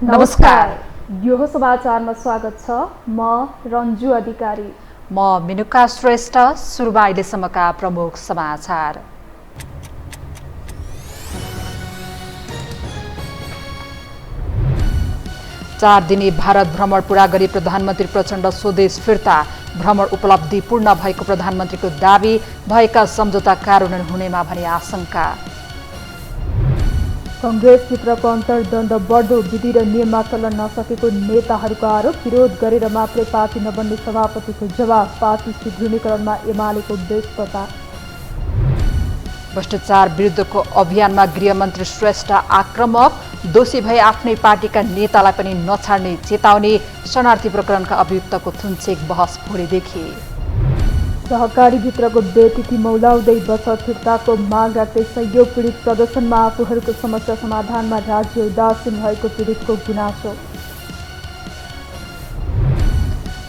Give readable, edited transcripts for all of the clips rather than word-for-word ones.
नमस्कार। यो समाचारमा स्वागत छ। म रन्जु अधिकारी। म मिनुका श्रेष्ठ। सुरुमा अहिलेसम्मका प्रमुख समाचार। चार दिने भारत भ्रमण पूरा गरी प्रधानमन्त्री प्रचण्ड स्वदेश फिर्ता। भ्रमण उपलब्धि पूर्ण भएको प्रधानमन्त्रीको दाबी। भएका सम्झौता कार्यान्वयन हुनेमा भने आशंका। कङ्ग्रेसभित्रको अन्तर्द्वन्द बढ्दो, विधि र नियममा चल्न नसकेको नेताहरूको आरोप। विरोध गरेर मात्रै पार्टी नबन्ने सभापतिको जवाब। पार्टी सुदृढीकरणमा एमालेको व्यस्तता। भ्रष्टाचार विरुद्धको अभियानमा गृहमन्त्री श्रेष्ठ आक्रामक। दोषी भए आफ्नै पार्टीका नेतालाई पनि नछाड्ने चेतावनी। शरणार्थी प्रकरणका अभियुक्तको थुन्चेक बहस भोलिदेखि। सहकारीभित्रको बेतिथि मौलाउँदै बचत फिर्ताको माग राख्दै सहयोग पीडित प्रदर्शनमा आफूहरूको समस्या समाधानमा राज्य उदासीन भएको पीडितको गुनासो।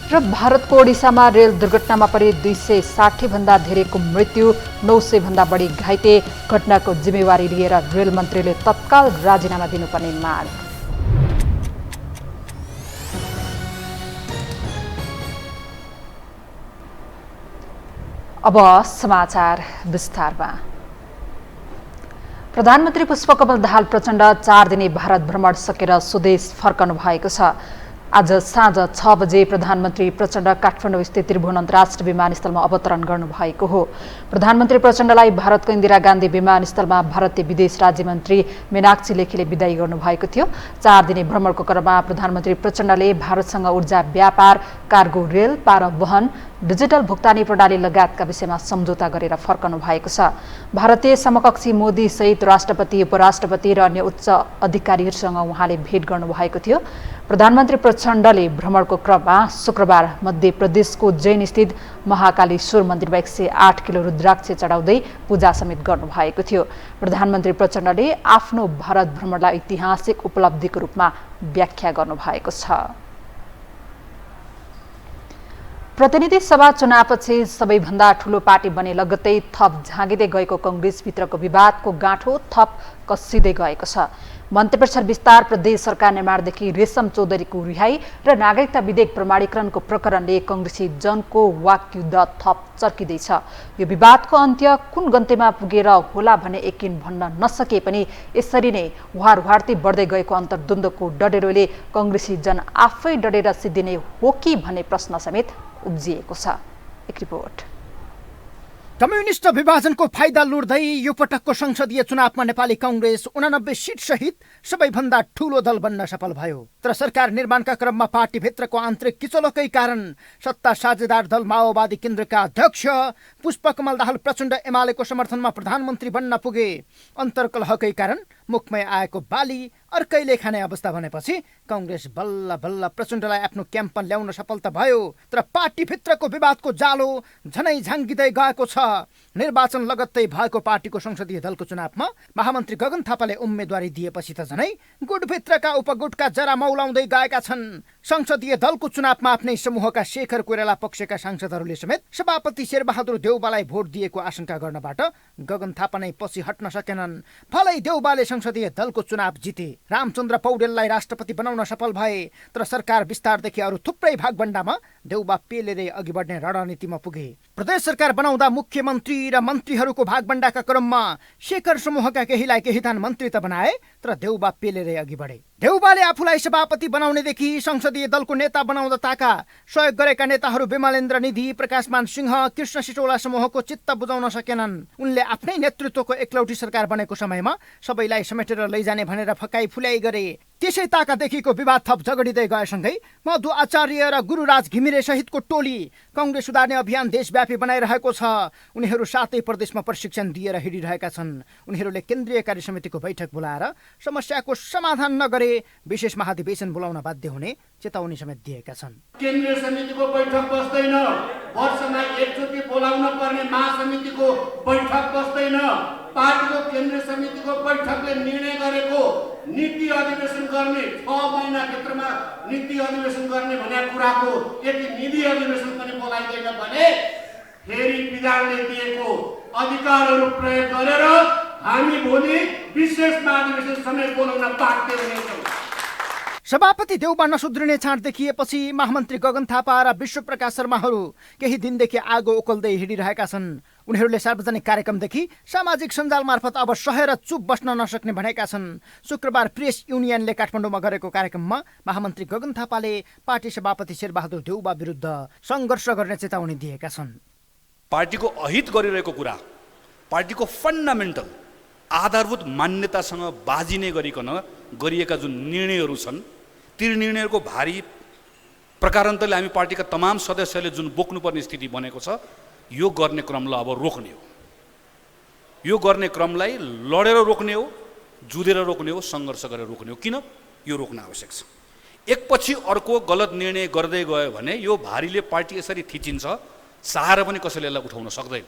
र भारतको ओडिसामा रेल दुर्घटनामा परि 260 भन्दा धेरैको मृत्यु, 900 भन्दा बढी घाइते। घटनाको जिम्मेवारी लिएर रेल मन्त्रीले तत्काल राजीनामा दिनुपर्ने माग। अब समाचार विस्तारमा। प्रधानमन्त्री पुष्पकमल दाहाल प्रचण्ड 4 दिने भारत भ्रमण सकेर स्वदेश फर्कनु भएको छ। आज साँझ 6 बजे प्रधानमन्त्री प्रचण्ड काठमाडौँ स्थित त्रिभुवन अन्तर्राष्ट्रिय विमानस्थलमा अवतरण गर्नुभएको हो। प्रधानमन्त्री प्रचण्डलाई भारतको इन्दिरा गान्धी विमानस्थलमा भारतीय विदेश राज्यमन्त्री मीनाक्षी लेखीले बिदाई गर्नुभएको थियो। 4 दिने भ्रमणको क्रममा प्रधानमन्त्री प्रचण्डले भारतसँग ऊर्जा व्यापार, कार्गो रेल, पारवहन, डिजिटल भुक्तानी प्रणाली लगायतका विषयमा सम्झौता गरेर फर्कनु भएको छ। भारतीय समकक्षी मोदी सहित राष्ट्रपति, उपराष्ट्रपति र अन्य उच्च अधिकारीहरूसँग उहाँले भेट गर्नुभएको थियो। प्रधानमन्त्री प्रचण्डले भ्रमणको क्रममा शुक्रबार मध्य प्रदेशको जैन स्थित महाकालेश्वर मन्दिरमा 108 किलो रुद्राक्ष चढाउँदै पूजा समेत गर्नुभएको थियो। प्रधानमन्त्री प्रचण्डले आफ्नो भारत भ्रमणलाई ऐतिहासिक उपलब्धिको रूपमा व्याख्या गर्नुभएको छ। प्रतिनिधि सभा चुनावपछि सबैभन्दा ठूलो पार्टी बने लगत्तै थप झाँगिँदै गएको कङ्ग्रेसभित्रको विवादको गाँठो थप कसिँदै गएको छ। मन्त्रिपरिषद विस्तार, प्रदेश सरकार निर्माणदेखि रेशम चौधरीको रिहाई र नागरिकता विधेयक प्रमाणीकरणको प्रकरणले कङ्ग्रेसी जनको वाकयुद्ध थप चर्किँदैछ। यो विवादको अन्त्य कुन गन्त्यमा पुगेर होला भने यकिन भन्न नसके पनि यसरी नै उहारउहार्ती बढ्दै गएको अन्तर्द्वन्द्वको डडेलोले कङ्ग्रेसी जन आफै डडेर सिद्धिने हो कि भन्ने प्रश्न समेत उब्जिएको छ। एक रिपोर्ट। कम्युनिस्ट विभाजनको फाइदा लुट्दै यो पटकको संसदीय चुनावमा नेपाली कांग्रेस 89 सिट सहित सबैभन्दा ठूलो दल बन्न सफल भयो। तर सरकार निर्माणका क्रममा पार्टीभित्रको आन्तरिक किचलोकै कारण सत्ता साझेदार दल माओवादी केन्द्रका अध्यक्ष पुष्पकमल दाहाल प्रचण्ड एमालेको समर्थनमा प्रधानमन्त्री बन्न पुगे। अन्तर्कलहकै कारण मुखमै आएको बाली अर्कैले खाने अवस्था भनेपछि कांग्रेस बल्ल बल्ल प्रचण्डलाई आफ्नो क्याम्पमा ल्याउन सफलता भयो। तर पार्टीभित्रको विवादको जालो झनै झाङ्गिँदै गएको छ। निर्वाचन लगत्तै भएको पार्टीको संसदीय दलको चुनावमा महामन्त्री गगन थापाले उम्मेदवारी दिएपछि त झनै गुटभित्रका उपगुटका जरा मौलाउँदै गएका छन्। संसदीय दलको चुनावमा आफ्नै समूहका शेखर कोइराला पक्षका सांसदहरूले समेत सभापति शेरबहादुर देउबालाई भोट दिएको आशंका गर्नबाट गगन थापा नै पछि हट्न सकेनन्। फलै देउबाले संसदीय दलको चुनाव जिते। रामचन्द्र पौडेललाई राष्ट्रपति बनाउन सफल भए। तर सरकार विस्तारदेखि अरू थुप्रै भागभण्डामा देउबा पेलेरै अघि बढ्ने रणनीतिमा पुगे। प्रदेश सरकार बनाउँदा मुख्यमन्त्री र मन्त्रीहरूको भागभण्डाका क्रममा शेखर समूहका केहीलाई केही थान मन्त्री त बनाए, तर देउबा पेलेरै अघि बढे। देउबाले आफूलाई सभापति बनाउनेदेखि संसदीय दलको नेता बनाउँदा ताका सहयोग गरेका नेताहरू विमलेन्द्र निधि, प्रकाशमान सिंह, कृष्ण सिटौला समूहको चित्त बुझाउन सकेनन्। उनले आफ्नै नेतृत्वको एकलौटी सरकार बनेको समयमा सबैलाई समेटेर लैजाने भनेर फकाई फुल्याई गरे। त्यसै ताकादेखिको विवाद थप झगडिँदै गएसँगै मधु आचार्य र गुरुराज घिमिरे सहितको टोली कांग्रेस सुधार्ने अभियान देशव्यापी बनाइरहेको छ। उनीहरू 7 प्रदेशमा प्रशिक्षण दिएर हिँडिरहेका छन्। उनीहरूले केन्द्रीय कार्य समितिको बैठक बोलाएर समस्याको समाधान नगरे विशेष महाधिवेशन बोलाउन बाध्य हुने चेतावनी समेत दिएका छन्। केन्द्रीय समितिको बैठक बस्दैन, वर्षमा एकचोटि बोलाउन पर्ने महासमितिको बैठक बस्दैन। पार्टीको केन्द्रीय समितिको बैठकले निर्णय गरेको नीति अधिवेशन गर्ने 6 महिना भित्रमा नीति अधिवेशन गर्ने भन्ने कुराको यदि नीति अधिवेशन पनि बोलाइदैन भने फेरि विधानले दिएको अधिकारहरू प्रयोग गरेर हामी भोलि विशेष महाधिवेशन समेत बोलाउन बाध्य हुनेछौँ। सभापति देउबा नसुध्रिने छाँट देखिएपछि महामन्त्री गगन थापा र विश्वप्रकाश शर्माहरू केही दिनदेखि आगो उकल्दै हिँडिरहेका छन्। उनीहरूले सार्वजनिक कार्यक्रमदेखि सामाजिक सञ्जाल मार्फत अब सहेर चुप बस्न नसक्ने भनेका छन्। शुक्रबार प्रेस युनियनले काठमाडौँमा गरेको कार्यक्रममा महामन्त्री गगन थापाले पार्टी सभापति शेरबहादुर देउबा विरुद्ध सङ्घर्ष गर्ने चेतावनी दिएका छन्। पार्टीको अहित गरिरहेको कुरा, पार्टीको फन्डामेन्टल आधारभूत मान्यतासँग बाजिने गरिकन गरिएका जुन निर्णयहरू छन्, ती निर्णयहरूको भारी प्रकारान्तरले हामी पार्टीका तमाम सदस्यले जुन बोक्नुपर्ने स्थिति बनेको छ, यो गर्ने क्रमलाई अब रोक्ने हो। यो गर्ने क्रमलाई लडेर रोक्ने हो, जुधेर रोक्ने हो, सङ्घर्ष गरेर रोक्ने हो। किन यो रोक्न आवश्यक छ? एकपछि अर्को गलत निर्णय गर्दै गयो भने यो भारीले पार्टी यसरी थिचिन्छ, सहारा पनि कसैले यसलाई उठाउन सक्दैन,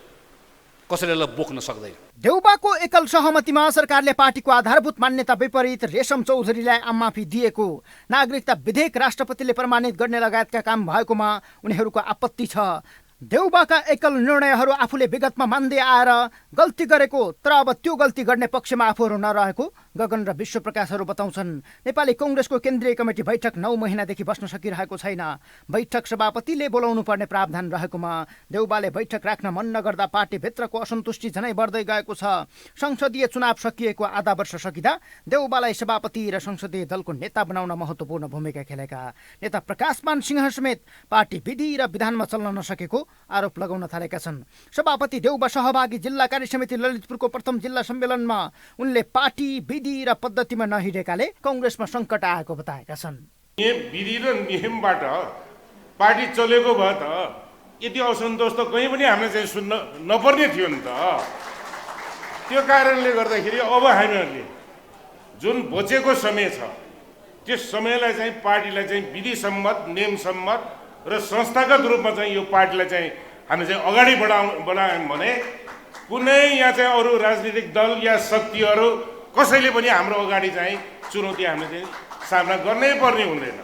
कसैले यसलाई बोक्न सक्दैन। देउबाको एकल सहमतिमा सरकारले पार्टीको आधारभूत मान्यता विपरीत रेशम चौधरीलाई आममाफी दिएको, नागरिकता विधेयक राष्ट्रपतिले प्रमाणित गर्ने लगायतका काम भएकोमा उनीहरूको आपत्ति छ। देउबाका एकल निर्णयहरू आफूले विगतमा मान्दै आएर गल्ती गरेको, तर अब त्यो गल्ती गर्ने पक्षमा आफूहरू नरहेको गगन र विश्वप्रकाशहरू बताउँछन्। नेपाली कङ्ग्रेसको केन्द्रीय कमिटी बैठक 9 महिनादेखि बस्न सकिरहेको छैन। बैठक सभापतिले बोलाउनु पर्ने प्रावधान रहेकोमा देउबाले बैठक राख्न मन नगर्दा पार्टीभित्रको असन्तुष्टि झनै बढ्दै गएको छ। संसदीय चुनाव सकिएको आधा वर्ष सकिँदा देउबालाई सभापति र संसदीय दलको नेता बनाउन महत्त्वपूर्ण भूमिका खेलेका नेता प्रकाशमान सिंह समेत पार्टी विधि र विधानमा चल्न नसकेको आरोप लगाउन थालेका छन्। सभापति देउबा सहभागी जिल्ला कार्य समिति ललितपुरको प्रथम जिल्ला सम्मेलनमा उनले पार्टी विधि र पद्धतिमा नहिँडेकाले कङ्ग्रेसमा सङ्कट आएको बताएका छन्। विधि र नियमबाट पार्टी चलेको भए त यति असन्तोष त कहीँ पनि हामीले चाहिँ सुन्न नपर्ने थियो नि त। त्यो कारणले गर्दाखेरि अब हामीहरूले जुन बचेको समय छ, त्यस समयलाई चाहिँ पार्टीलाई चाहिँ विधि सम्मत, नियम सम्मत र संस्थागत रूपमा चाहिँ यो पार्टीलाई चाहिँ हामी चाहिँ अगाडि बढायौँ भने कुनै यहाँ चाहिँ अरू राजनीतिक दल या शक्तिहरू कसैले पनि हाम्रो अगाडि चाहिँ चुनौती हामीले चाहिँ सामना गर्नै पर्ने हुँदैन।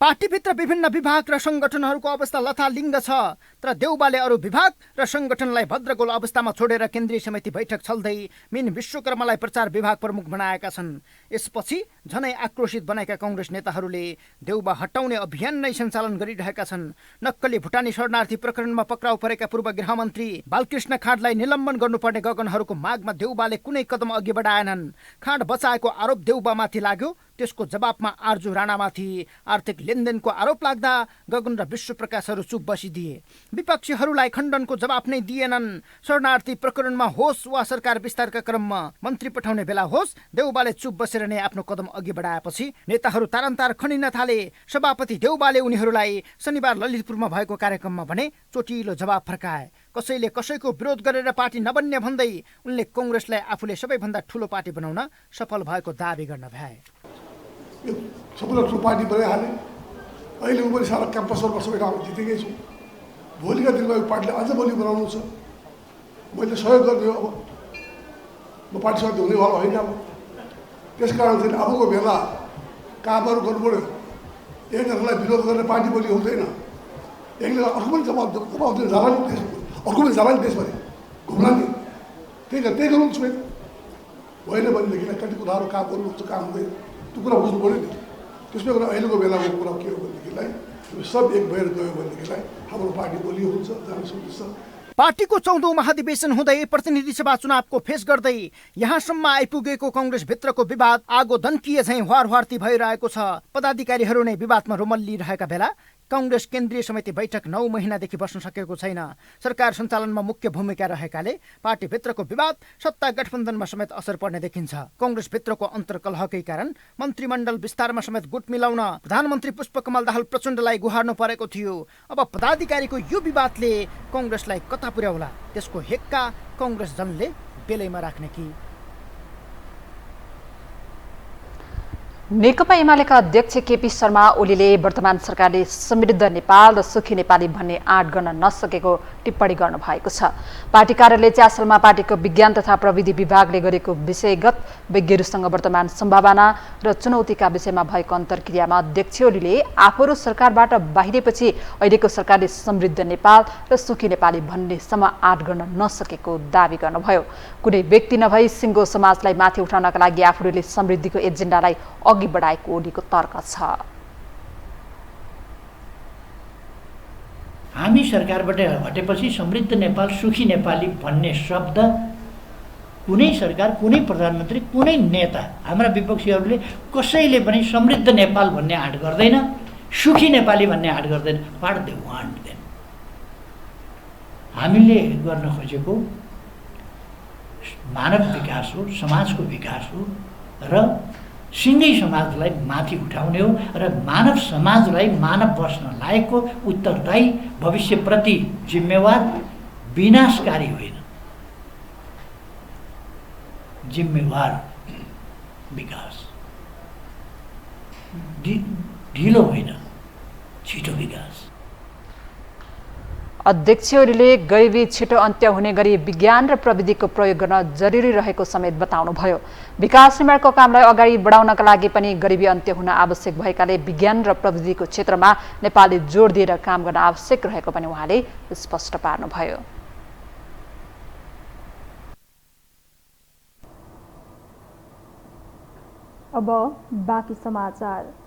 पार्टीभित्र विभिन्न विभाग र सङ्गठनहरूको अवस्था लथालिङ्ग छ, तर देउबाले अरू विभाग र सङ्गठनलाई भद्रगोल अवस्थामा छोडेर केन्द्रीय समिति बैठक चल्दै मिन विश्वकर्मालाई प्रचार विभाग प्रमुख बनाएका छन्। यसपछि झनै आक्रोशित बनेका कङ्ग्रेस नेताहरूले देउबा हटाउने अभियान नै सञ्चालन गरिरहेका छन्। नक्कली भुटानी शरणार्थी प्रकरणमा पक्राउ परेका पूर्व गृहमन्त्री बालकृष्ण खाँडलाई निलम्बन गर्नुपर्ने गगनहरूको मागमा देउबाले कुनै कदम अघि बढाएनन्। खाँड बचाएको आरोप देउबामाथि लाग्यो, त्यसको जवाबमा आर्जु राणामाथि आर्थिक लेनदेनको आरोप लाग्दा गगन र विश्वप्रकाशहरू चुप बसिदिए। विपक्षीहरूलाई खण्डनको जवाफ नै दिएनन्। शरणार्थी प्रकरणमा होस् वा सरकार विस्तारका क्रममा मन्त्री पठाउने बेला होस्, देउबाले चुप बसेर नै आफ्नो कदम अघि बढाएपछि नेताहरू तारन्तार खनिन थाले। सभापति देउबाले उनीहरूलाई शनिबार ललितपुरमा भएको कार्यक्रममा भने चोटिलो जवाफ फर्काए। कसैले कसैको विरोध गरेर पार्टी नबन्ने भन्दै उनले कङ्ग्रेसलाई आफूले सबैभन्दा ठुलो पार्टी बनाउन सफल भएको दावी गर्न भ्याए। सबैलाई ठुलो पार्टी बनाइहाले। अहिले पनि सारा क्याम्पसहरूमा सबै ठाउँमा जितेकै छु। भोलिका दिनमा यो पार्टीले अझ बलियो बनाउनु छ। मैले सहयोग गर्ने हो। अब म पार्टीसँग हुनेवाला होइन। अब त्यस कारण चाहिँ अबको बेला कामहरू गर्नु पऱ्यो। एकजनालाई विरोध गरेर पार्टी बलियो हुँदैन। एकले अर्को पनि जवाब दिनु जाला नि, देश अर्को पनि जाला नि, देशभरि घुम्ला नि। त्यही गरौँ छु होइन भनेदेखिलाई कति कुराहरू काम गर्नु काम हुँदैन। त्यो कुरा बुझ्नु पऱ्यो नि। त्यसमै कुरा अहिलेको बेलाको कुरा के हो भनेदेखिलाई सब एक भएर गयो भनेदेखिलाई हाम्रो पार्टी बलियो हुन्छ, जान सक्छ। पार्टीको 14औं महाधिवेशन हुँदै प्रतिनिधि सभा चुनावको फेस गर्दै यहाँसम्म आइपुगेको कङ्ग्रेसभित्रको विवाद आगो दन्किए झैँ हवारहवार्ती भइरहेको छ। पदाधिकारीहरू नै विवादमा रुमल्लिरहेका बेला कङ्ग्रेस केन्द्रीय समिति बैठक 9 महिनादेखि बस्न सकेको छैन। सरकार सञ्चालनमा मुख्य भूमिका रहेकाले पार्टीभित्रको विवाद सत्ता गठबन्धनमा समेत असर पर्ने देखिन्छ। कङ्ग्रेसभित्रको अन्तर्कलहकै कारण मन्त्रीमण्डल विस्तारमा समेत गुट मिलाउन प्रधानमन्त्री पुष्पकमल दाहाल प्रचण्डलाई गुहार्नु परेको थियो। अब पदाधिकारीको यो विवादले कङ्ग्रेसलाई कता पुर्याउला, त्यसको हेक्का कङ्ग्रेस जनले बेलैमा राख्ने कि? नेकपा एमालेका अध्यक्ष केपी शर्मा ओलीले वर्तमान सरकारले समृद्ध नेपाल र सुखी नेपाली भन्ने आँट गर्न नसकेको टिप्पणी गर्नु भएको छ। पार्टी कार्यालय च्यासलमा पार्टीको विज्ञान तथा प्रविधि विभागले गरेको विषयगत विज्ञहरूसँग वर्तमान सम्भावना र चुनौतीका विषयमा भएको अन्तर्क्रियामा अध्यक्ष ओलीले आफूहरू सरकारबाट बाहिरेपछि अहिलेको सरकारले समृद्ध नेपाल र सुखी नेपाली भन्नेसम्म आँट गर्न नसकेको दावी गर्नुभयो। कुनै व्यक्ति नभई सिङ्गो समाजलाई माथि उठाउनका लागि आफूहरूले समृद्धिको एजेन्डालाई अघि अघि बढाएको ओलीको तर्क छ। हामी सरकारबाट हटेपछि समृद्ध नेपाल सुखी नेपाली भन्ने शब्द कुनै सरकार, कुनै प्रधानमन्त्री, कुनै नेता, हाम्रा विपक्षीहरूले कसैले पनि समृद्ध नेपाल भन्ने आँट गर्दैन, सुखी नेपाली भन्ने आँट गर्दैन। What they want then. हामीले गर्न खोजेको मानव विकास हो, समाजको विकास हो र सिङ्गै समाजलाई माथि उठाउने हो र मानव समाजलाई मानव बस्न लायकको उत्तरदायी भविष्यप्रति जिम्मेवार विनाशकारी होइन, जिम्मेवार विकास, ढिलो होइन, छिटो विकास। अध्यक्ष ओलीले गरिबी छिटो अन्त्य हुने गरी विज्ञान र प्रविधिको प्रयोग गर्न जरुरी रहेको समेत बताउनुभयो। विकास निर्माणको कामलाई अगाडि बढाउनका लागि पनि गरिबी अन्त्य हुन आवश्यक भएकाले विज्ञान र प्रविधिको क्षेत्रमा नेपालले जोड दिएर काम गर्न आवश्यक रहेको पनि उहाँले स्पष्ट पार्नुभयो। अब बाँकी समाचार।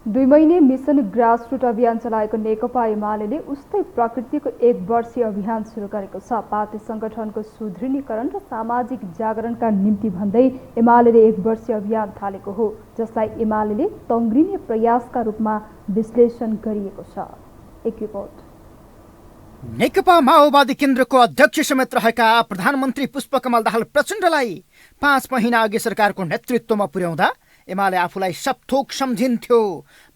2 महिने मिसन ग्रासरुट अभियान चलाएको नेकपा एमाले उस्तै प्रकृतिको 1 वर्षीय अभियान सुरु गरेको छ। पार्टी संगठनको सुदृढीकरण र सामाजिक जागरणका निम्ति भन्दै एमाले 1 वर्षीय अभियान थालेको हो, जसलाई एमाले तङ्ग्रिने प्रयासका रूपमा विश्लेषण गरिएको छ। एक रिपोर्ट। नेकपा माओवादी केन्द्रको अध्यक्ष समेत रहेका प्रधानमन्त्री पुष्पकमल दाहाल प्रचण्डलाई 5 महिना अघि सरकारको नेतृत्वमा पुर्याउँदा एमाले आफूलाई सबथोक सम्झिन्थ्यो।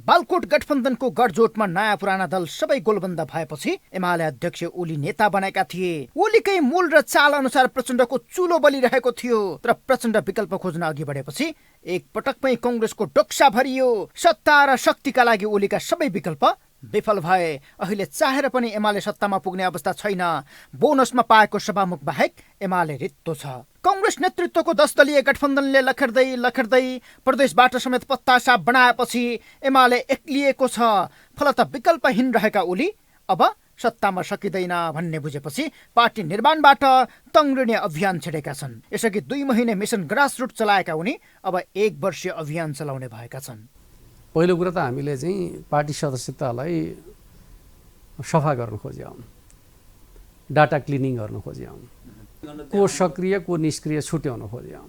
बालकोट गठबन्धनको गठजोटमा नयाँ पुराना दल सबै गोलबन्द भएपछि एमाले अध्यक्ष ओली नेता बनेका थिए। ओलीकै मूल र चाल अनुसार प्रचण्डको चुलो बलिरहेको थियो, तर प्रचण्ड विकल्प खोज्न अघि बढेपछि एक पटकमै कांग्रेसको डोक्सा भरियो। सत्ता र शक्तिका लागि ओलीका सबै विकल्प विफल भए। अहिले चाहेर पनि एमाले सत्तामा पुग्ने अवस्था छैन। बोनसमा पाएको सभामुख बाहेक एमाले रित्तो छ। कांग्रेस नेतृत्वको 10 दलीय गठबन्धनले लखड्दै प्रदेशबाट समेत पत्ता साफ बनाएपछि एमाले एक्लिएको छ। फलत विकल्पहीन रहेका ओली अब सत्तामा सकिँदैन भन्ने बुझेपछि पार्टी निर्माणबाट तङ्ग्रिने अभियान छेडेका छन्। यसअघि 2 महिने मिसन ग्रासरुट चलाएका उनी अब 1 वर्षीय अभियान चलाउने भएका छन्। पहिलो कुरा त हामीले चाहिँ पार्टी सदस्यतालाई सफा गर्न खोज्यौँ, डाटा क्लिनिङ गर्न खोज्यौँ, को सक्रिय को निष्क्रिय छुट्याउन खोज्यौँ।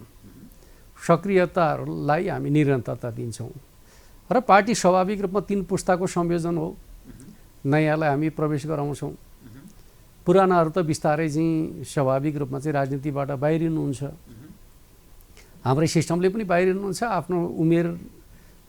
सक्रियताहरूलाई हामी निरन्तरता दिन्छौँ र पार्टी स्वाभाविक रूपमा 3 पुस्ताको संयोजन हो। नयाँलाई हामी प्रवेश गराउँछौँ, पुरानाहरू त बिस्तारै चाहिँ स्वाभाविक रूपमा चाहिँ राजनीतिबाट बाहिरिनुहुन्छ। हाम्रै सिस्टमले पनि बाहिरिनुहुन्छ, आफ्नो उमेर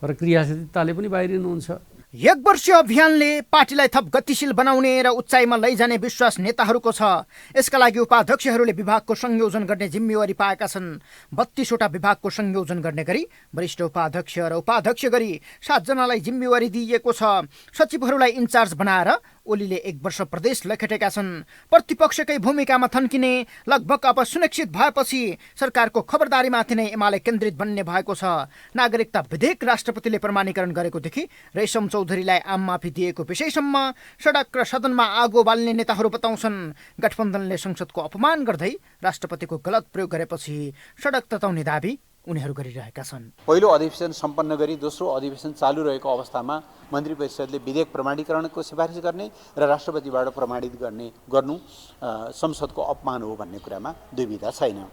र क्रियाशीलताले पनि बाहिरिनुहुन्छ। 1 वर्षीय अभियानले पार्टीलाई थप गतिशील बनाउने र उचाइमा लैजाने विश्वास नेताहरूको छ। यसका लागि उपाध्यक्षहरूले विभागको संयोजन गर्ने जिम्मेवारी पाएका छन्। 32 वटा विभागको संयोजन गर्ने गरी वरिष्ठ उपाध्यक्ष र उपाध्यक्ष गरी 7 जनालाई जिम्मेवारी दिइएको छ। सचिवहरूलाई इन्चार्ज बनाएर ओलीले 1 वर्ष प्रदेश लखेटेका छन्। प्रतिपक्षकै भूमिकामा थन्किने लगभग अब सुनिश्चित भएपछि सरकारको खबरदारीमाथि नै एमाले केन्द्रित बन्ने भएको छ। नागरिकता विधेयक राष्ट्रपतिले प्रमाणीकरण गरेकोदेखि रेशम चौधरीलाई आम माफी दिएको विषयसम्म सडक र सदनमा आगो बाल्ने नेताहरू बताउँछन्। गठबन्धनले संसदको अपमान गर्दै राष्ट्रपतिको गलत प्रयोग गरेपछि सडक तताउने दाबी उनीहरू गरिरहेका छन्। पहिलो अधिवेशन सम्पन्न गरी दोस्रो अधिवेशन चालू रहेको अवस्थामा मन्त्री परिषदले विधेयक प्रमाणीकरणको सिफारिस गर्ने र राष्ट्रपतिबाट प्रमाणित गर्नु संसदको अपमान हो भन्ने कुरामा दुविधा छैन।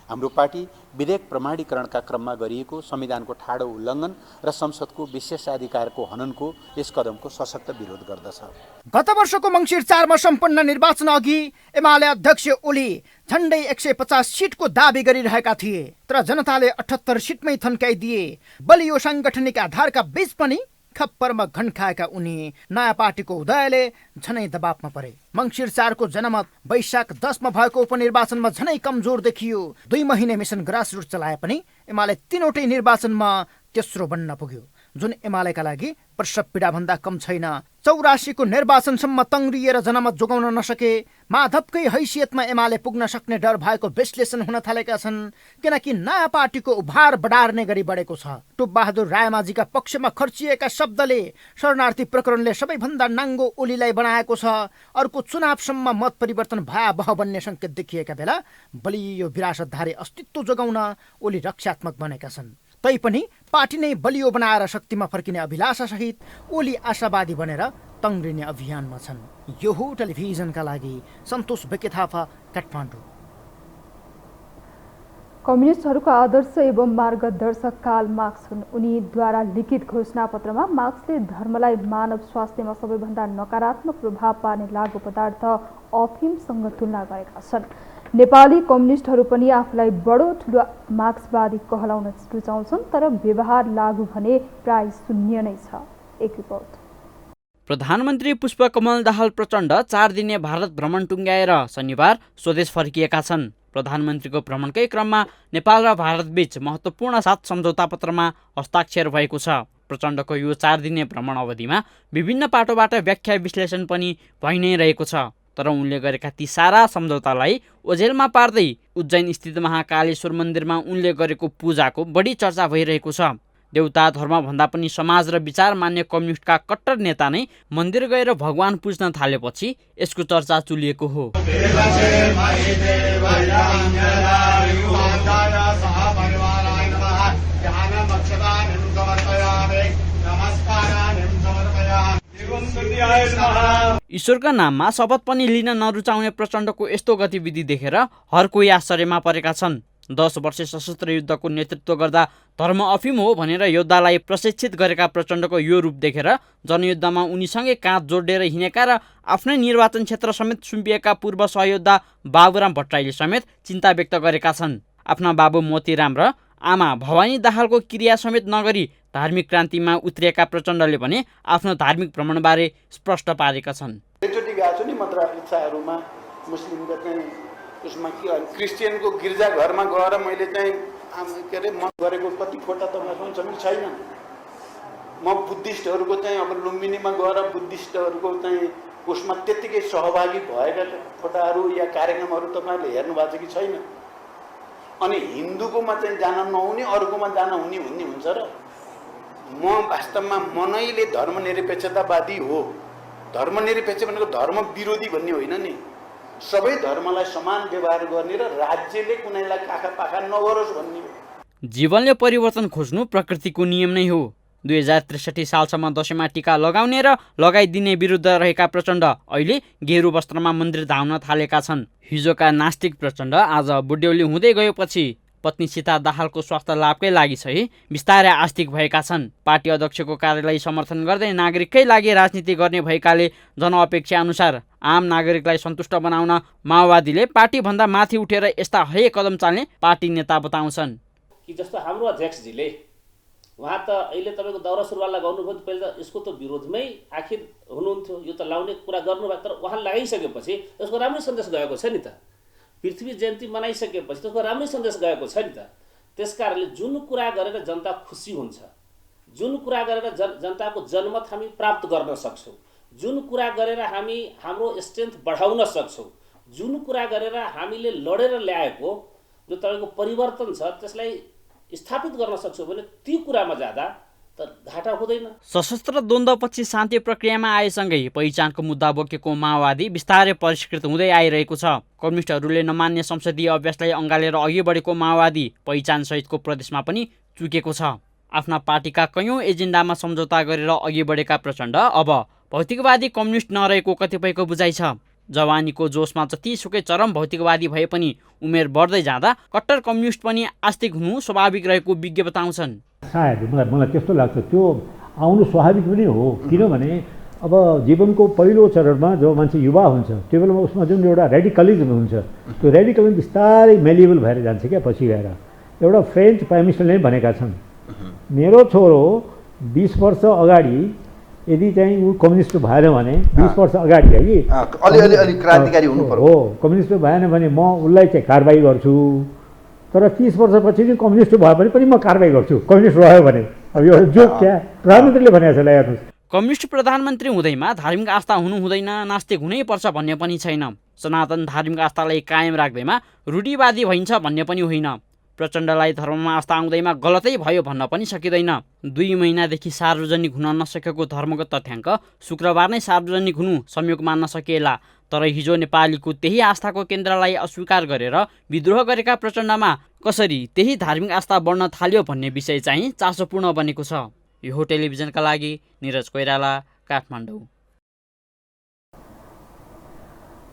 हाम्रो पार्टी विधेयक प्रमाणीकरणका क्रममा गरिएको संविधानको ठाडो उल्लङ्घन र संसदको विशेषाधिकारको हननको यस कदमको सशक्त विरोध गर्दछ। गत वर्षको मङ्सिर 4 मा सम्पन्न निर्वाचन अघि एमाले अध्यक्ष ओली झण्डै 150 सिटको दाबी गरिरहेका थिए, तर जनताले 78 सिटमै थन्काइदिए। बलियो साङ्गठनिक आधारका बीच पनि खप्परमा घन खाएका उनी नयाँ पार्टीको उदयले झनै दबावमा परे। मङ्सिर 4 को जनमत वैशाख 10 मा भएको उपनिर्वाचनमा झनै कमजोर देखियो। 2 महिने मिसन ग्रासरुट चलाए पनि एमाले 3वटै निर्वाचनमा तेस्रो बन्न पुग्यो, जुन एमालेका लागि प्रसव पीडाभन्दा कम छैन। 84 को निर्वाचनसम्म तङ्ग्रिएर जनमत जोगाउन नसके माधवकै हैसियतमा एमाले पुग्न सक्ने डर भएको विश्लेषण हुन थालेका छन्, किनकि नयाँ पार्टीको उभार बढार्ने गरी बढेको छ। टोपबहादुर रायमाझीका पक्षमा खर्चिएका शब्दले शरणार्थी प्रकरणले सबैभन्दा नाङ्गो ओलीलाई बनाएको छ। अर्को चुनावसम्म मत परिवर्तन भयावह बन्ने सङ्केत देखिएका बेला बलियो विरासतधारी अस्तित्व जोगाउन ओली रक्षात्मक बनेका छन्। तैपनि पार्टी नै बलियो बनाएर शक्तिमा फर्किने अभिलाषासहित ओली आशावादी बनेर तङ्ग्रिने अभियानमा छन्। यो हो टेलिभिजनका लागि सन्तोष बेकेथापा, काठमाडौँ। कम्युनिस्टहरूका आदर्श एवं मार्गदर्शक कार्ल मार्क्स हुन्। उनीद्वारा लिखित घोषणापत्रमा मार्क्सले धर्मलाई मानव स्वास्थ्यमा सबैभन्दा नकारात्मक प्रभाव पार्ने लागु पदार्थ अफिमसँग तुलना गरेका छन्। नेपाली कम्युनिस्टहरू पनि आफूलाई बडो ठुलो मार्क्सवादी कहलाउन रुचाउँछन्, तर व्यवहार लागु भने प्राय शून्य नै छ। एक रिपोर्ट। प्रधानमन्त्री पुष्पकमल दाहाल प्रचण्ड 4 दिने भारत भ्रमण टुङ्ग्याएर शनिबार स्वदेश फर्किएका छन्। प्रधानमन्त्रीको भ्रमणकै क्रममा नेपाल र भारतबीच महत्त्वपूर्ण 7 सम्झौता पत्रमा हस्ताक्षर भएको छ। प्रचण्डको यो 4 दिने भ्रमण अवधिमा विभिन्न पाटोबाट व्याख्या विश्लेषण पनि भइ नै रहेको छ। तर उनले गरेका ती सारा सम्झौतालाई ओझेलमा पार्दै उज्जैन स्थित महाकालेश्वर मन्दिरमा उनले गरेको पूजाको बढी चर्चा भइरहेको छ। देउता धर्मभन्दा पनि समाज र विचार मान्ने कम्युनिस्टका कट्टर नेता नै मन्दिर गएर भगवान पुज्न थालेपछि यसको चर्चा चुलिएको हो। ईश्वरका नाममा शपथ पनि लिन नरुचाउने प्रचण्डको यस्तो गतिविधि देखेर हर कोही आश्चर्यमा परेका छन्। 10 वर्ष सशस्त्र युद्धको नेतृत्व गर्दा धर्म अफिम हो भनेर योद्धालाई प्रशिक्षित गरेका प्रचण्डको यो रूप देखेर जनयुद्धमा उनीसँगै काँध जोडेर हिँडेका र आफ्नै निर्वाचन क्षेत्र समेत सुम्पिएका पूर्व सहयोद्धा बाबुराम भट्टराईले समेत चिन्ता व्यक्त गरेका छन्। आफ्ना बाबु मोतीराम र आमा भवानी दाहालको क्रिया समेत नगरी धार्मिक क्रान्तिमा उत्रिएका प्रचण्डले पनि आफ्नो धार्मिक भ्रमणबारे स्पष्ट पारेका छन्। एकचोटि गएको छु नि मद्रा इच्छाहरूमा मुस्लिमको चाहिँ उसमा के क्रिस्चियनको गिर्जाघरमा गएर मैले चाहिँ के अरे म गरेको कति फोटा तपाईँसँग समेत छैन। म बुद्धिस्टहरूको चाहिँ अब लुम्बिनीमा गएर बुद्धिस्टहरूको चाहिँ उसमा त्यत्तिकै सहभागी भएका फोटाहरू या कार्यक्रमहरू तपाईँहरूले हेर्नु भएको छ कि छैन? अनि हिन्दूकोमा चाहिँ जान नहुने अरूकोमा जान हुने हुन्छ र? म वास्तवमा मनैले धर्मनिरपेक्षतावादी हो। धर्मनिरपेक्ष भनेको धर्म विरोधी भन्ने होइन नि। सबै धर्मलाई समान व्यवहार गर्ने र राज्यले कुनैलाई काखा पाखा नगरोस् भन्ने हो। जीवनले परिवर्तन खोज्नु प्रकृतिको नियम नै हो। 2063 सालसम्म दशैँमा टीका लगाउने र लगाइदिने विरुद्ध रहेका प्रचण्ड अहिले गेरु वस्त्रमा मन्दिर धाउन थालेका छन्। हिजोका नास्तिक प्रचण्ड आज बुढ्यौली हुँदै गएपछि पत्नी सीता दाहालको स्वास्थ्य लाभकै लागि चाहिँ बिस्तारै आस्तिक भएका छन्। पार्टी अध्यक्षको कार्यलाई समर्थन गर्दै नागरिककै लागि राजनीति गर्ने भएकाले जनअपेक्षा अनुसार आम नागरिकलाई सन्तुष्ट बनाउन माओवादीले पार्टीभन्दा माथि उठेर यस्ता हरेक कदम चाल्ने पार्टी नेता बताउँछन्। कि जस्तो हाम्रो अध्यक्षजीले उहाँ त अहिले तपाईँको दौरा सुरुवाल लगाउनुभयो, पहिले त यसको त विरोधमै आखिर हुनुहुन्थ्यो, यो त लाउने कुरा गर्नुभयो। तर उहाँ लगाइसकेपछि त्यसको राम्रै सन्देश गएको छ नि त। पृथ्वी जयन्ती मनाइसकेपछि त्यसको राम्रै सन्देश गएको छ नि त। त्यसकारणले जुन कुरा गरेर जनता खुसी हुन्छ, जुन कुरा गरेर जनताको जनमत हामी प्राप्त गर्न सक्छौँ, जुन कुरा गरेर हामी हाम्रो स्ट्रेन्थ बढाउन सक्छौँ, जुन कुरा गरेर हामीले लडेर ल्याएको जो तपाईँको परिवर्तन छ त्यसलाई स्थापित गर्न सक्छौँ भने ती कुरामा जाँदा त घाटा हुँदैन। सशस्त्र द्वन्द्वपछि शान्ति प्रक्रियामा आएसँगै पहिचानको मुद्दा बोकेको माओवादी बिस्तारै परिष्कृत हुँदै आइरहेको छ। कम्युनिस्टहरूले नमान्ने संसदीय अभ्यासलाई अँगालेर अघि बढेको माओवादी पहिचान सहितको प्रदेशमा पनि चुकेको छ। आफ्ना पार्टीका कैयौँ एजेन्डामा सम्झौता गरेर अघि बढेका प्रचण्ड अब भौतिकवादी कम्युनिस्ट नरहेको कतिपयको बुझाइ छ। जवानीको जोसमा जतिसुकै चरम भौतिकवादी भए पनि उमेर बढ्दै जाँदा कट्टर कम्युनिस्ट पनि आस्तिक हुनु स्वाभाविक रहेको विज्ञ बताउँछन्। सायद मलाई त्यस्तो लाग्छ त्यो आउनु स्वाभाविक पनि हो। किनभने अब जीवनको पहिलो चरणमा जो मान्छे युवा हुन्छ त्यो बेलामा उसमा जुन एउटा रेडिकलिजम हुन्छ त्यो रेडिकलिजम बिस्तारै मेलिएबल भएर जान्छ क्या पछि गएर। एउटा फ्रेन्च प्राइम मिनिस्टरले भनेका छन् मेरो छोरो 20 वर्ष अगाडि यदि चाहिँ ऊ कम्युनिस्ट भएन भने 20 वर्ष अगाडि है कि अलि क्रान्तिकारी हुनु पर्यो हो, कम्युनिस्ट भएन भने म उसलाई चाहिँ कारबाही गर्छु। तर 30 वर्षपछि चाहिँ कम्युनिस्ट भयो भने पनि म कारबाही गर्छु कम्युनिस्ट रह्यो भने। अब यो जोक क्या प्रधानमन्त्रीले भनेको छ हेर्नुहोस्। कम्युनिस्ट प्रधानमन्त्री हुँदैमा धार्मिक आस्था हुनु हुँदैन, नास्तिक हुनैपर्छ भन्ने पनि छैन। सनातन धार्मिक आस्थालाई कायम राख्दैमा रूढिवादी भइन्छ भन्ने पनि होइन। प्रचण्डलाई धर्ममा आस्था आउँदैमा गलतै भयो भन्न पनि सकिँदैन। 2 महिनादेखि सार्वजनिक हुन नसकेको धर्मको तथ्याङ्क शुक्रबार नै सार्वजनिक हुनु संयोग मान्न सकिएला। तर हिजो नेपालीको त्यही आस्थाको केन्द्रलाई अस्वीकार गरेर विद्रोह गरेका प्रचण्डमा कसरी त्यही धार्मिक आस्था बढ्न थाल्यो भन्ने विषय चाहिँ चासोपूर्ण बनेको छ। यो टेलिभिजनका लागि निरज कोइराला, काठमाडौँ।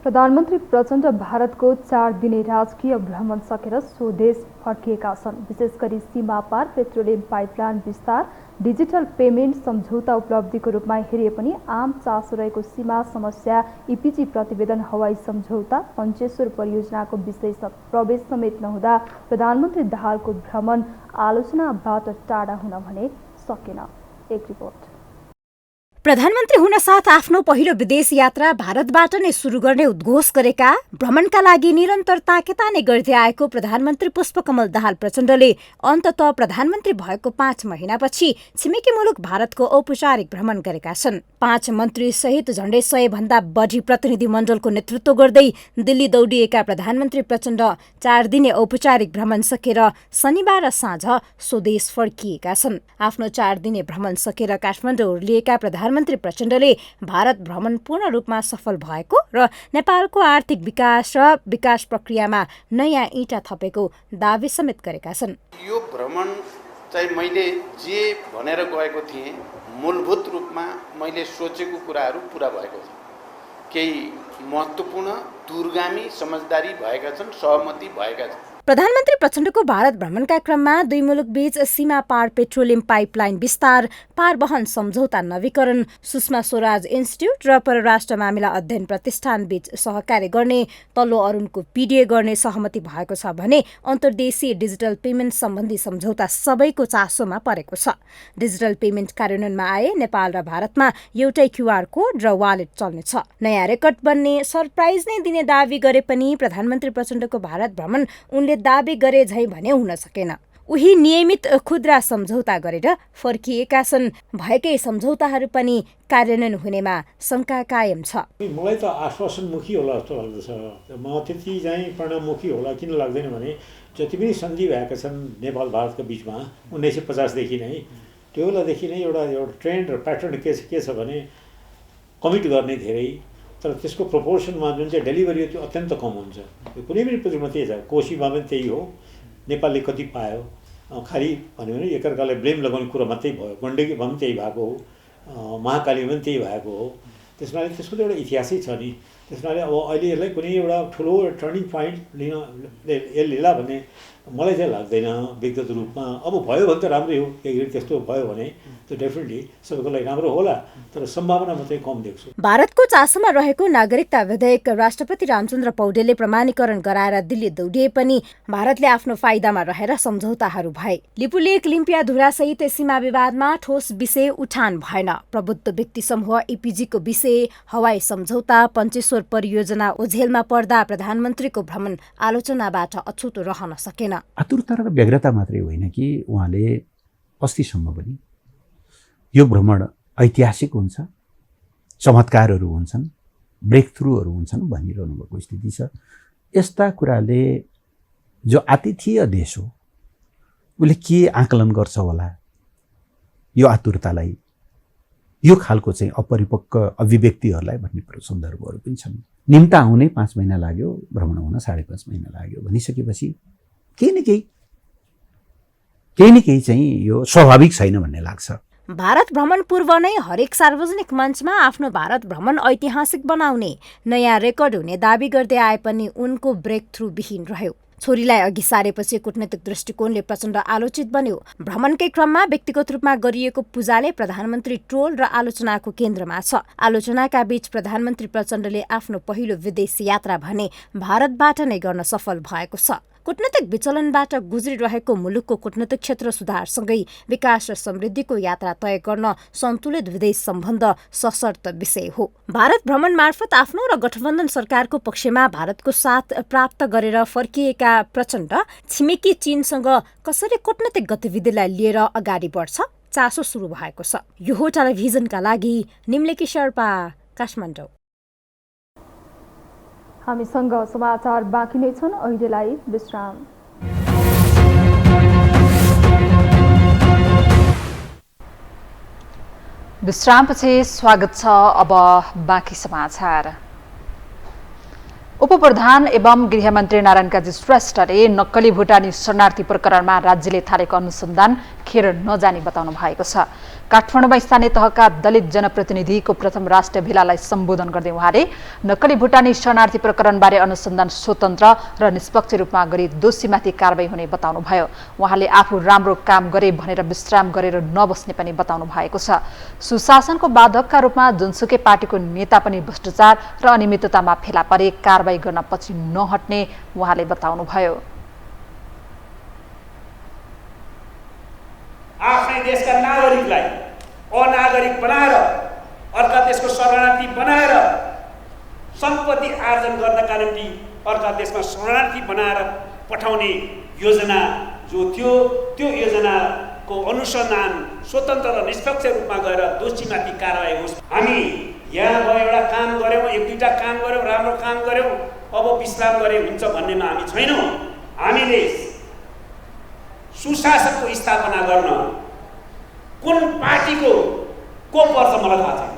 प्रधानमन्त्री प्रचण्ड भारतको 4 दिने राजकीय भ्रमण सकेर स्वदेश फर्किएका छन्। विशेष गरी सीमा पार पेट्रोलियम पाइपलाइन विस्तार, डिजिटल पेमेन्ट सम्झौता उपलब्धिको रूपमा हेरिए पनि आम चासो रहेको सीमा समस्या, इपिजी प्रतिवेदन, हवाई सम्झौता, पञ्चेश्वर परियोजनाको विषय प्रवेश समेत नहुँदा प्रधानमन्त्री दाहालको भ्रमण आलोचनाबाट टाढा हुन भने सकेन। एक रिपोर्ट। प्रधानमन्त्री हुन साथ आफ्नो पहिलो विदेश यात्रा भारतबाट नै सुरु गर्ने उद्घोष गरेका, भ्रमणका लागि निरन्तर ताकेताने गर्दै आएको प्रधानमन्त्री पुष्पकमल दाहाल प्रचण्डले अन्ततः प्रधानमन्त्री भएको 5 महिनापछि छिमेकी मुलुक भारतको औपचारिक भ्रमण गरेका छन्। 5 मन्त्री सहित झण्डै 100 भन्दा बढी प्रतिनिधि मण्डलको नेतृत्व गर्दै दिल्ली दौडिएका प्रधानमन्त्री प्रचण्ड 4 दिने औपचारिक भ्रमण सकेर शनिबार साँझ स्वदेश फर्किएका छन्। आफ्नो 4 दिने भ्रमण सकेर काठमाडौँ ओर्लिएका प्रधानमन्त्री प्रचण्डले भारत भ्रमण पूर्ण रूपमा सफल भएको र नेपालको आर्थिक विकास र विकास प्रक्रियामा नयाँ इँटा थपेको दावी समेत गरेका छन्। यो भ्रमण चाहिँ मैले जे भनेर गएको थिएँ मूलभूत रूपमा मैले सोचेको कुराहरू पूरा भएको छ। केही महत्त्वपूर्ण दूरगामी समझदारी भएका छन्, सहमति भएका छन्। प्रधानमन्त्री प्रचण्डको भारत भ्रमणका क्रममा दुई मुलुक बीच सीमा पार पेट्रोलियम पाइपलाइन विस्तार, पारवहन सम्झौता नवीकरण, सुषमा स्वराज इन्स्टिच्युट र परराष्ट्र मामिला अध्ययन प्रतिष्ठान बीच सहकार्य गर्ने, तल्लो अरुणको पिडिए गर्ने सहमति भएको छ भने अन्तर्देशीय डिजिटल पेमेन्ट सम्बन्धी सम्झौता सबैको चासोमा परेको छ। डिजिटल पेमेन्ट कार्यान्वयनमा आए नेपाल र भारतमा एउटै क्यूआर कोड र वालेट चल्नेछ। नयाँ रेकर्ड बन्ने, सरप्राइज नै दिने दावी गरे पनि प्रधानमन्त्री प्रचण्डको भारत भ्रमण उनले दावी गरे झै भने हुन सकेन। उही नियमित खुद्रा सम्झौता गरेर फर्किएका छन्। भएकै सम्झौताहरू पनि कार्यान्वयन हुनेमा शङ्का कायम छ। मलाई त आश्वासनमुखी होला जस्तो लाग्दछ। म त्यति चाहिँ परिणाममुखी होला किन लाग्दैन भने जति पनि सन्धि भएका छन् नेपाल भारतको बिचमा 1950 देखि नै, त्यो बेलादेखि नै एउटा ट्रेन्ड र प्याटर्न के छ भने कमिट गर्ने धेरै, तर त्यसको प्रोपोर्सनमा जुन चाहिँ डेलिभरी हो त्यो अत्यन्त कम हुन्छ। कुनै पनि प्रोजेक्टमा त्यही छ। कोशीमा पनि त्यही हो, नेपालले कति पायो, खालि भन्यो भने एकअर्कालाई ब्लेम लगाउने कुरा मात्रै भयो। गण्डकीमा पनि त्यही भएको हो, महाकालीमा पनि त्यही भएको हो। त्यसमा त्यसको त एउटा इतिहासै छ नि। त्यसमा अब अहिले यसलाई कुनै एउटा ठुलो टर्निङ पोइन्ट लिला भन्ने मलाई चाहिँ लाग्दैन व्यक्तिगत रूपमा। अब भयो भने त राम्रै हो, एक त्यस्तो भयो भने त्यो डेफिनेटली सबैको लागि राम्रो होला, तर सम्भावना म चाहिँ कम देख्छु। भारतको चासोमा रहेको नागरिकता विधेयक राष्ट्रपति रामचन्द्र पौडेलले प्रमाणीकरण गराएर दिल्ली दौडिए पनि भारतले आफ्नो फाइदामा रहेर सम्झौताहरू भए। लिपुलेक, लिम्पियाधुरा सहित सीमा विवादमा ठोस विषय उठान भएन। प्रबुद्ध व्यक्ति समूह इपिजीको विषय, हवाई सम्झौता, पञ्चेश्वर परियोजना ओझेलमा पर्दा प्रधानमन्त्रीको भ्रमण आलोचनाबाट अछुतो रहन सकेन। आतुरता र व्यग्रता मात्रै होइन कि उहाँले अस्तिसम्म पनि यो भ्रमण ऐतिहासिक हुन्छ, चमत्कारहरू हुन्छन्, ब्रेक थ्रुहरू हुन्छन् भनिरहनु भएको स्थिति छ। यस्ता कुराले जो आतिथेय देश हो उसले के आकलन गर्छ होला यो आतुरतालाई, यो खालको चाहिँ अपरिपक्व अभिव्यक्तिहरूलाई भन्ने सन्दर्भहरू पनि छन्। निम्ता आउनै 5 महिना लाग्यो, भ्रमण हुन 5.5 महिना लाग्यो भनिसकेपछि केही न केही चाहिँ यो स्वाभाविक छैन भन्ने लाग्छ। भारत भ्रमण पूर्व नै हरेक सार्वजनिक मञ्चमा आफ्नो भारत भ्रमण ऐतिहासिक बनाउने, नयाँ रेकर्ड हुने दावी गर्दै आए पनि उनको ब्रेक थ्रु विहीन रह्यो। छोरीलाई अघि सारेपछि कूटनीतिक दृष्टिकोणले प्रचण्ड आलोचित बन्यो। भ्रमणकै क्रममा व्यक्तिगत रूपमा गरिएको पूजाले प्रधानमन्त्री ट्रोल र आलोचनाको केन्द्रमा छ। आलोचनाका बीच प्रधानमन्त्री प्रचण्डले आफ्नो पहिलो विदेश यात्रा भने भारतबाट नै गर्न सफल भएको छ। कूटनीतिक विचलनबाट गुज्रिरहेको मुलुकको कूटनीतिक क्षेत्र सुधारसँगै विकास र समृद्धिको यात्रा तय गर्न सन्तुलित विदेश सम्बन्ध सशर्त विषय हो। भारत भ्रमण मार्फत आफ्नो र गठबन्धन सरकारको पक्षमा भारतको साथ प्राप्त गरेर फर्किएका प्रचण्ड छिमेकी चीनसँग कसरी कूटनीतिक गतिविधिलाई लिएर अगाडि बढ्छ चासो सुरु भएको छ। यो हो टेलिभिजनका लागि निम्लेकी शेर्पा, काठमाडौँ। हामीसँग समाचार बाँकी नै छन्, अहिलेलाई विश्राम। विश्रामपछि स्वागत छ। अब बाँकी समाचार। उपप्रधान एवं गृहमन्त्री नारायण काजी श्रेष्ठले नक्कली भुटानी शरणार्थी प्रकरणमा राज्यले थालेको अनुसन्धान खेर नजानी बताउनु भएको छ। काठमाडौँमा स्थानीय तहका दलित जनप्रतिनिधिको प्रथम राष्ट्रिय भेलालाई सम्बोधन गर्दै उहाँले नक्कली भुटानी शरणार्थी प्रकरणबारे अनुसन्धान स्वतन्त्र र निष्पक्ष रूपमा गरी दोषीमाथि कारबाही हुने बताउनुभयो। उहाँले आफू राम्रो काम गरे भनेर विश्राम गरेर नबस्ने पनि बताउनु भएको छ। सुशासनको बाधकका रूपमा जुनसुकै पार्टीको नेता पनि भ्रष्टाचार र अनियमिततामा फेला परे कारबाही गर्न पछि नहट्ने उहाँले बताउनुभयो। आफ्नै देशका नागरिकलाई अनागरिक बनाएर अर्का देशको शरणार्थी बनाएर सम्पत्ति आर्जन गर्नका निम्ति अर्का देशमा शरणार्थी बनाएर पठाउने योजना जो थियो त्यो योजनाको अनुसन्धान स्वतन्त्र र निष्पक्ष रूपमा गएर दोषीमाथि कारबाही होस्। हामी यहाँ गएर एउटा काम गऱ्यौँ, एक दुईवटा काम गऱ्यौँ, राम्रो काम गऱ्यौँ, अब विश्राम गरे हुन्छ भन्नेमा हामी छैनौँ। हामीले सुशासनको स्थापना गर्न कुन पार्टीको को पर्छ मलाई थाहा छैन।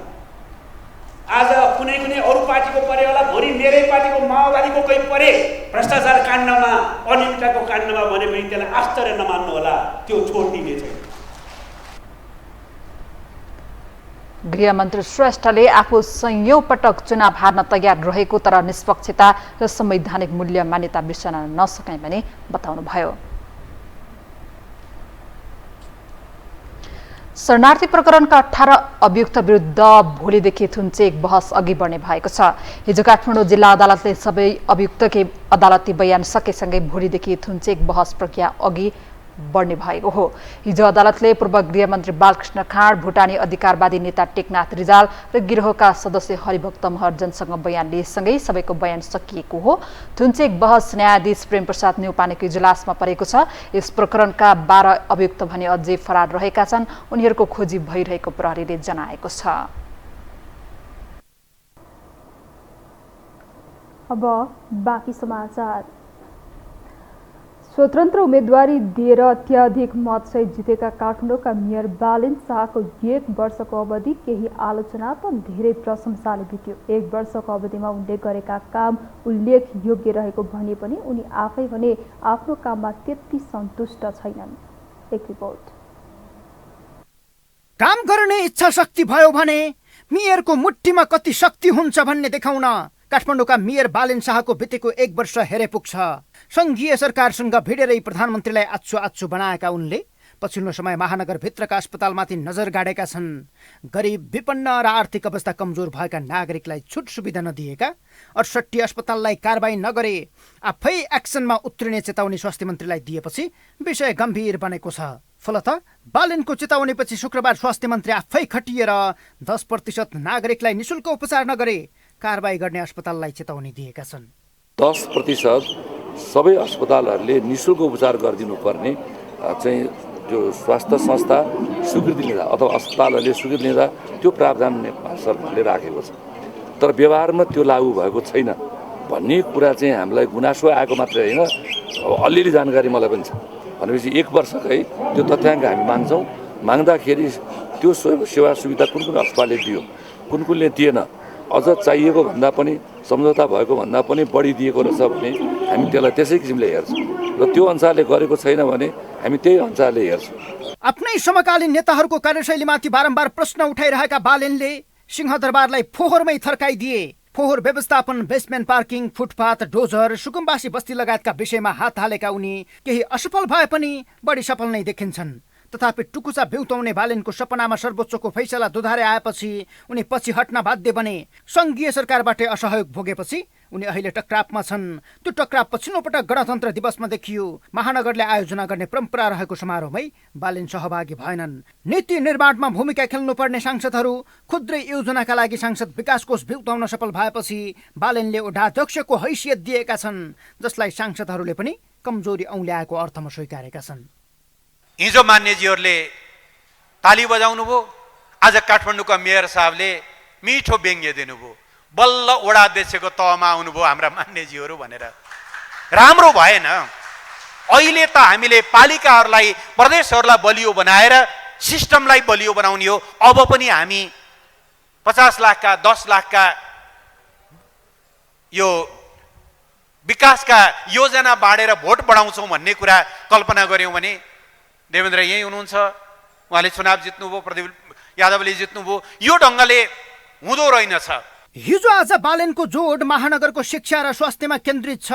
आज कुनै कुनै अरू पार्टीको परे होला, भोलि मेरै पार्टीको माओवादीको कोही परे भ्रष्टाचार काण्डमा अनियमितताको काण्डमा भने पनि त्यसलाई आश्चर्य नमान्नु होला, त्यो छोडिदिने छैन। गृहमन्त्री श्रेष्ठले आफू संयौं पटक चुनाव हार्न तयार रहेको तर निष्पक्षता र संवैधानिक मूल्य मान्यता बिर्सन नसक्ने पनि बताउनुभयो। शरणार्थी प्रकरणका 18 अभियुक्त विरुद्ध भोलिदेखि थुन्चेक बहस अघि बढ्ने भएको छ। हिजो काठमाडौँ जिल्ला अदालतले सबै अभियुक्तकै अदालती बयान सकेसँगै भोलिदेखि थुन्चेक बहस प्रक्रिया अघि बढ्ने भएको हो। हिजो अदालतले पूर्व गृहमन्त्री बालकृष्ण खाँड, भुटानी अधिकारवादी नेता टेकनाथ रिजाल र गिरोहका सदस्य हरिभक्त महर्जनसँग बयान लिएसँगै सबैको बयान सकिएको हो। थुन्चेक बहस न्यायाधीश प्रेमप्रसाद न्यौपानेको इजलासमा परेको छ। यस प्रकरणका 12 अभियुक्त भने अझै फरार रहेका छन्। उनीहरूको खोजी भइरहेको प्रहरीले जनाएको छ। अब बाँकी समाचार। स्वतन्त्र उम्मेदवारी दिएर अत्याधिक मतसहित जितेका काठमाडौँका मेयर बालेन शाहको 1 वर्षको अवधि केही आलोचना त धेरै प्रशंसाले बित्यो। 1 वर्षको अवधिमा उनले गरेका काम उल्लेख योग्य रहेको भने पनि उनी आफै भने आफ्नो काममा त्यति सन्तुष्ट छैनन्। एक रिपोर्ट। काम गर्ने इच्छा शक्ति भयो भने मेयरको मुट्ठीमा कति शक्ति हुन्छ भन्ने देखाउन काठमाडौँका मेयर बालेन शाहको बितेको 1 वर्ष हेरे पुग्छ। संघीय सरकारसँग भिडेरै प्रधानमन्त्रीलाई आच्छु बनाएका उनले पछिल्लो समय महानगरभित्रका अस्पतालमाथि नजर गाडेका छन्। गरिब, विपन्न र आर्थिक अवस्था कमजोर भएका नागरिकलाई छुट सुविधा नदिएका 68 अस्पताललाई कारबाही नगरे आफै एक्सनमा उत्रिने चेतावनी स्वास्थ्य मन्त्रीलाई दिएपछि विषय गम्भीर बनेको छ। फलत बालेनको चेतावनीपछि शुक्रबार स्वास्थ्य मन्त्री आफै खटिएर 10% नागरिकलाई निशुल्क उपचार नगरे कारबाही गर्ने अस्पताललाई चेतावनी दिएका छन्। 10% सबै अस्पतालहरूले निशुल्क उपचार गरिदिनु पर्ने चाहिँ जो स्वास्थ्य संस्था स्वीकृति लिँदा अथवा अस्पतालहरूले स्वीकृति लिँदा त्यो प्रावधान नेपाल सरकारले राखेको छ। तर व्यवहारमा त्यो लागू भएको छैन भन्ने कुरा चाहिँ हामीलाई गुनासो आएको मात्रै होइन, अलिअलि जानकारी मलाई पनि छ। भनेपछि 1 वर्षकै त्यो तथ्याङ्क हामी माग्छौँ। माग्दाखेरि त्यो सेवा सुविधा कुन कुन अस्पतालले दियो, कुन कुनले दिएन, अझ चाहिएको भन्दा पनि सम्झौता भएको भन्दा पनि बढी दिएको रहेछ भने हामी त्यसलाई त्यसै किसिमले हेर्छौँ र त्यो अनुसारले गरेको छैन भने हामी त्यही अनुसारले हेर्छौँ। आफ्नै समकालीन नेताहरूको कार्यशैलीमाथि बारम्बार प्रश्न उठाइरहेका बालेनले सिंहदरबारलाई फोहोरमै थर्काइदिए। फोहोर व्यवस्थापन, बेसमेन्ट पार्किङ, फुटपाथ, डोजर, सुकुम्बासी बस्ती लगायतका विषयमा हात हालेका उनी केही असफल भए पनि बढी सफल नै देखिन्छन्। तथापि टुकुचा बिउताउने बालेनको सपनामा सर्वोच्चको फैसला दुधारे आएपछि उनी पछि हट्न बाध्य बने। संघीय सरकारबाट असहयोग भोगेपछि उनी अहिले टक्रापमा छन्। त्यो टक्राप पछिल्लो पटक गणतन्त्र दिवसमा देखियो। महानगरले आयोजना गर्ने परम्परा रहेको समारोहमै बालेन सहभागी भएनन्। नीति निर्माणमा भूमिका खेल्नुपर्ने सांसदहरू खुद्रै योजनाका लागि सांसद विकास कोष बिउताउन सफल भएपछि बालेनले उपाध्यक्षको हैसियत दिएका छन्, जसलाई सांसदहरूले पनि कमजोरी औँल्याएको अर्थमा स्वीकारेका छन्। हिजो मान्यजीहरूले ताली बजाउनु भयो, आज काठमाडौँका मेयर साहबले मिठो व्यङ्ग्य दिनुभयो। बल्ल वडा अध्यक्षको तहमा आउनुभयो हाम्रा मान्यजीहरू भनेर। राम्रो भएन। अहिले त हामीले पालिकाहरूलाई, प्रदेशहरूलाई बलियो बनाएर सिस्टमलाई बलियो बनाउने हो। अब पनि हामी 50 लाखका 10 लाखका यो विकासका योजना बाँडेर भोट बढाउँछौँ भन्ने कुरा कल्पना गऱ्यौँ भने देवेन्द्र यही हुनुहुन्छ, उहाँले चुनाव जित्नुभयो, प्रदीप यादवले जित्नुभयो। यो ढङ्गले हुँदो रहेनछ। हिजो आज बालेनको जोड महानगरको शिक्षा र स्वास्थ्यमा केन्द्रित छ।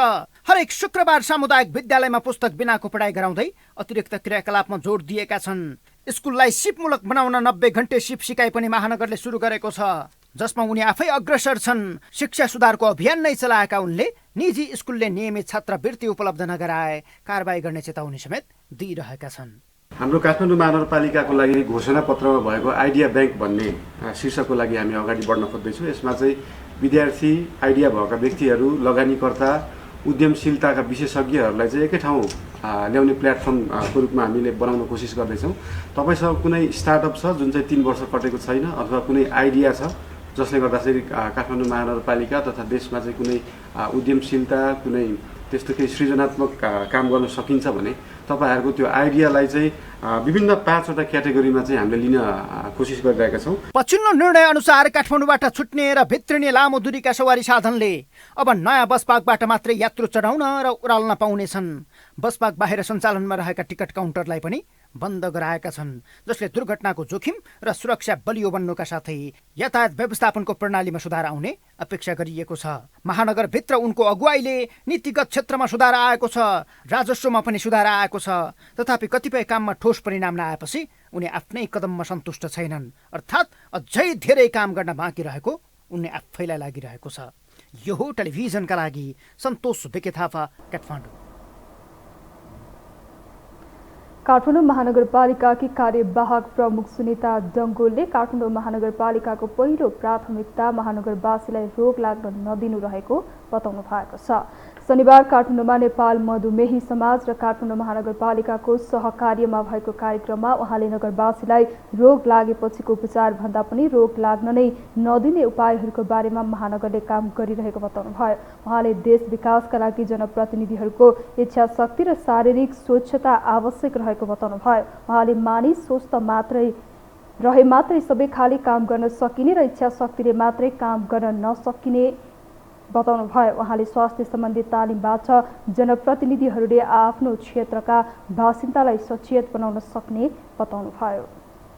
हरेक शुक्रबार सामुदायिक विद्यालयमा पुस्तक बिनाको पढाइ गराउँदै अतिरिक्त क्रियाकलापमा जोड दिएका छन्। स्कुललाई सिपमूलक बनाउन 90 घण्टे सिप सिकाइ पनि महानगरले सुरु गरेको छ, जसमा उनी आफै अग्रसर छन्। शिक्षा सुधारको अभियान नै चलाएका उनले निजी स्कुलले नियमित छात्रवृत्ति उपलब्ध नगराए कारबाही गर्ने चेतावनी समेत दिइरहेका छन्। हाम्रो काठमाडौँ महानगरपालिकाको लागि घोषणापत्रमा भएको आइडिया ब्याङ्क भन्ने शीर्षकको लागि हामी अगाडि बढ्न खोज्दैछौँ। यसमा चाहिँ विद्यार्थी, आइडिया भएका व्यक्तिहरू, लगानीकर्ता, उद्यमशीलताका विशेषज्ञहरूलाई चाहिँ एकै ठाउँ ल्याउने प्लेटफर्मको रूपमा हामीले बनाउन कोसिस गर्दैछौँ। तपाईँसँग कुनै स्टार्टअप छ जुन चाहिँ 3 वर्ष कटेको छैन, अथवा कुनै आइडिया छ जसले गर्दाखेरि काठमाडौँ महानगरपालिका तथा देशमा चाहिँ कुनै उद्यमशीलता, कुनै त्यस्तो केही सृजनात्मक काम गर्न सकिन्छ भने तपाईँहरूको त्यो आइडियालाई चाहिँ विभिन्न 5वटा क्याटेगोरीमा चाहिँ हामीले लिन कोसिस गरिरहेका छौँ। पछिल्लो निर्णय अनुसार काठमाडौँबाट छुट्ने र भित्रिने लामो दूरीका सवारी साधनले अब नयाँ बस पार्कबाट मात्रै यात्रु चढाउन र उडाल्न पाउनेछन्। बस पार्क बाहिर सञ्चालनमा रहेका टिकट काउन्टरलाई पनि बन्द गराएका छन्, जसले दुर्घटनाको जोखिम र सुरक्षा बलियो बन्नुका साथै यातायात व्यवस्थापनको प्रणालीमा सुधार आउने अपेक्षा गरिएको छ। महानगरभित्र उनको अगुवाईले नीतिगत क्षेत्रमा सुधार आएको छ, राजस्वमा पनि सुधार आएको छ। तथापि कतिपय काममा ठोस परिणाम नआएपछि उनी आफ्नै कदममा सन्तुष्ट छैनन्, अर्थात् अझै धेरै काम गर्न बाँकी रहेको उनले आफैलाई लागिरहेको छ। यो हो टेलिभिजनका लागि सन्तोष बेके थापा, काठमाडौँ। काठमाडौँ महानगरपालिकाकी कार्यवाहक प्रमुख सुनिता डङ्गोलले काठमाडौँ महानगरपालिकाको पहिलो प्राथमिकता महानगरवासीलाई रोग लाग्न नदिनु रहेको बताउनु भएको छ। शनिबार काठमाडौँमा नेपाल मधुमेही समाज र काठमाडौँ महानगरपालिकाको सहकार्यमा भएको कार्यक्रममा उहाँले नगरवासीलाई रोग लागेपछिको उपचार भन्दा पनि रोग लाग्न नै नदिने उपायहरूको बारेमा महानगरले काम गरिरहेको बताउनुभयो। उहाँले देश विकासका लागि जनप्रतिनिधिहरूको इच्छा शक्ति र शारीरिक स्वच्छता आवश्यक रहेको बताउनुभयो। उहाँले मानिस स्वस्थ रहे मात्रै सबै खाली काम गर्न सकिने र इच्छा शक्तिले मात्रै काम गर्न नसकिने बताउनुभयो। उहाँले स्वास्थ्य सम्बन्धी तालिमबाट जनप्रतिनिधिहरूले आफ्नो क्षेत्रका बासिन्दालाई सचेत बनाउन सक्ने बताउनुभयो।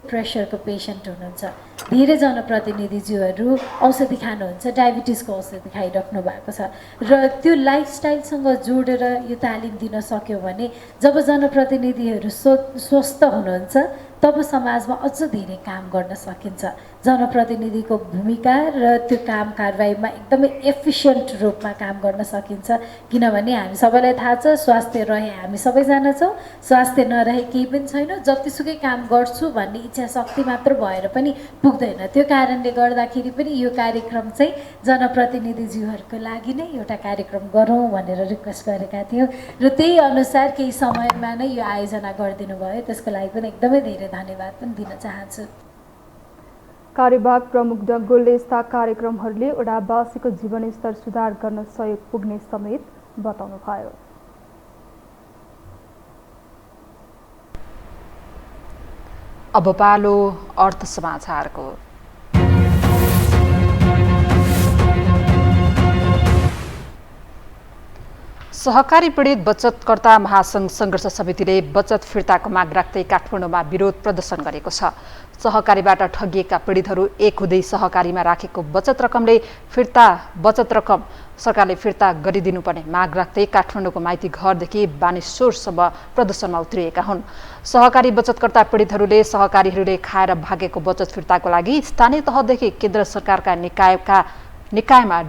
प्रेसरको पेसेन्ट हुनुहुन्छ, धेरै जनप्रतिनिधिज्यूहरू औषधि खानुहुन्छ, डायबिटिसको औषधि खाइराख्नु भएको छ र त्यो लाइफस्टाइलसँग जोडेर यो तालिम दिन सक्यो भने जब जनप्रतिनिधिहरू स्वस्थ हुनुहुन्छ तब समाजमा अझ धेरै काम गर्न सकिन्छ। जनप्रतिनिधिको भूमिका र त्यो काम कारबाहीमा एकदमै एफिसियन्ट रूपमा काम गर्न सकिन्छ, किनभने हामी सबैलाई थाहा छ स्वास्थ्य रहे हामी सबैजना छौँ, स्वास्थ्य नरहे केही पनि छैन। जतिसुकै काम गर्छु भन्ने इच्छा शक्ति मात्र भएर पनि पुग्दैन। त्यो कारणले गर्दाखेरि पनि यो कार्यक्रम चाहिँ जनप्रतिनिधिज्यूहरूको लागि नै एउटा कार्यक्रम गरौँ भनेर रिक्वेस्ट गरेका थियौँ र त्यही अनुसार केही समयमा नै यो आयोजना गरिदिनु भयो। त्यसको लागि पनि एकदमै धेरै धन्यवाद पनि दिन चाहन्छु। कार्यवाहक प्रमुख डङ्गोलले यस्ता कार्यक्रमहरूले ओडावासीको जीवनस्तर सुधार गर्न सहयोग पुग्ने समेत बताउनुभयो। अब पालो अर्थ समाचारको। सहकारी पीडित बचतकर्ता महासंघ सङ्घर्ष समितिले बचत फिर्ताको माग राख्दै काठमाडौँमा विरोध प्रदर्शन गरेको छ। सहकारीबाट ठगिएका पीडितहरू एक हुँदै सहकारीमा राखेको बचत रकम सरकारले फिर्ता गरिदिनुपर्ने माग राख्दै काठमाडौँको माइती घरदेखि बानेश्वरसम्म प्रदर्शनमा उत्रिएका हुन्। सहकारी बचतकर्ता पीडितहरूले सहकारीहरूले खाएर भागेको बचत फिर्ताको लागि स्थानीय तहदेखि केन्द्र सरकारका निकायमा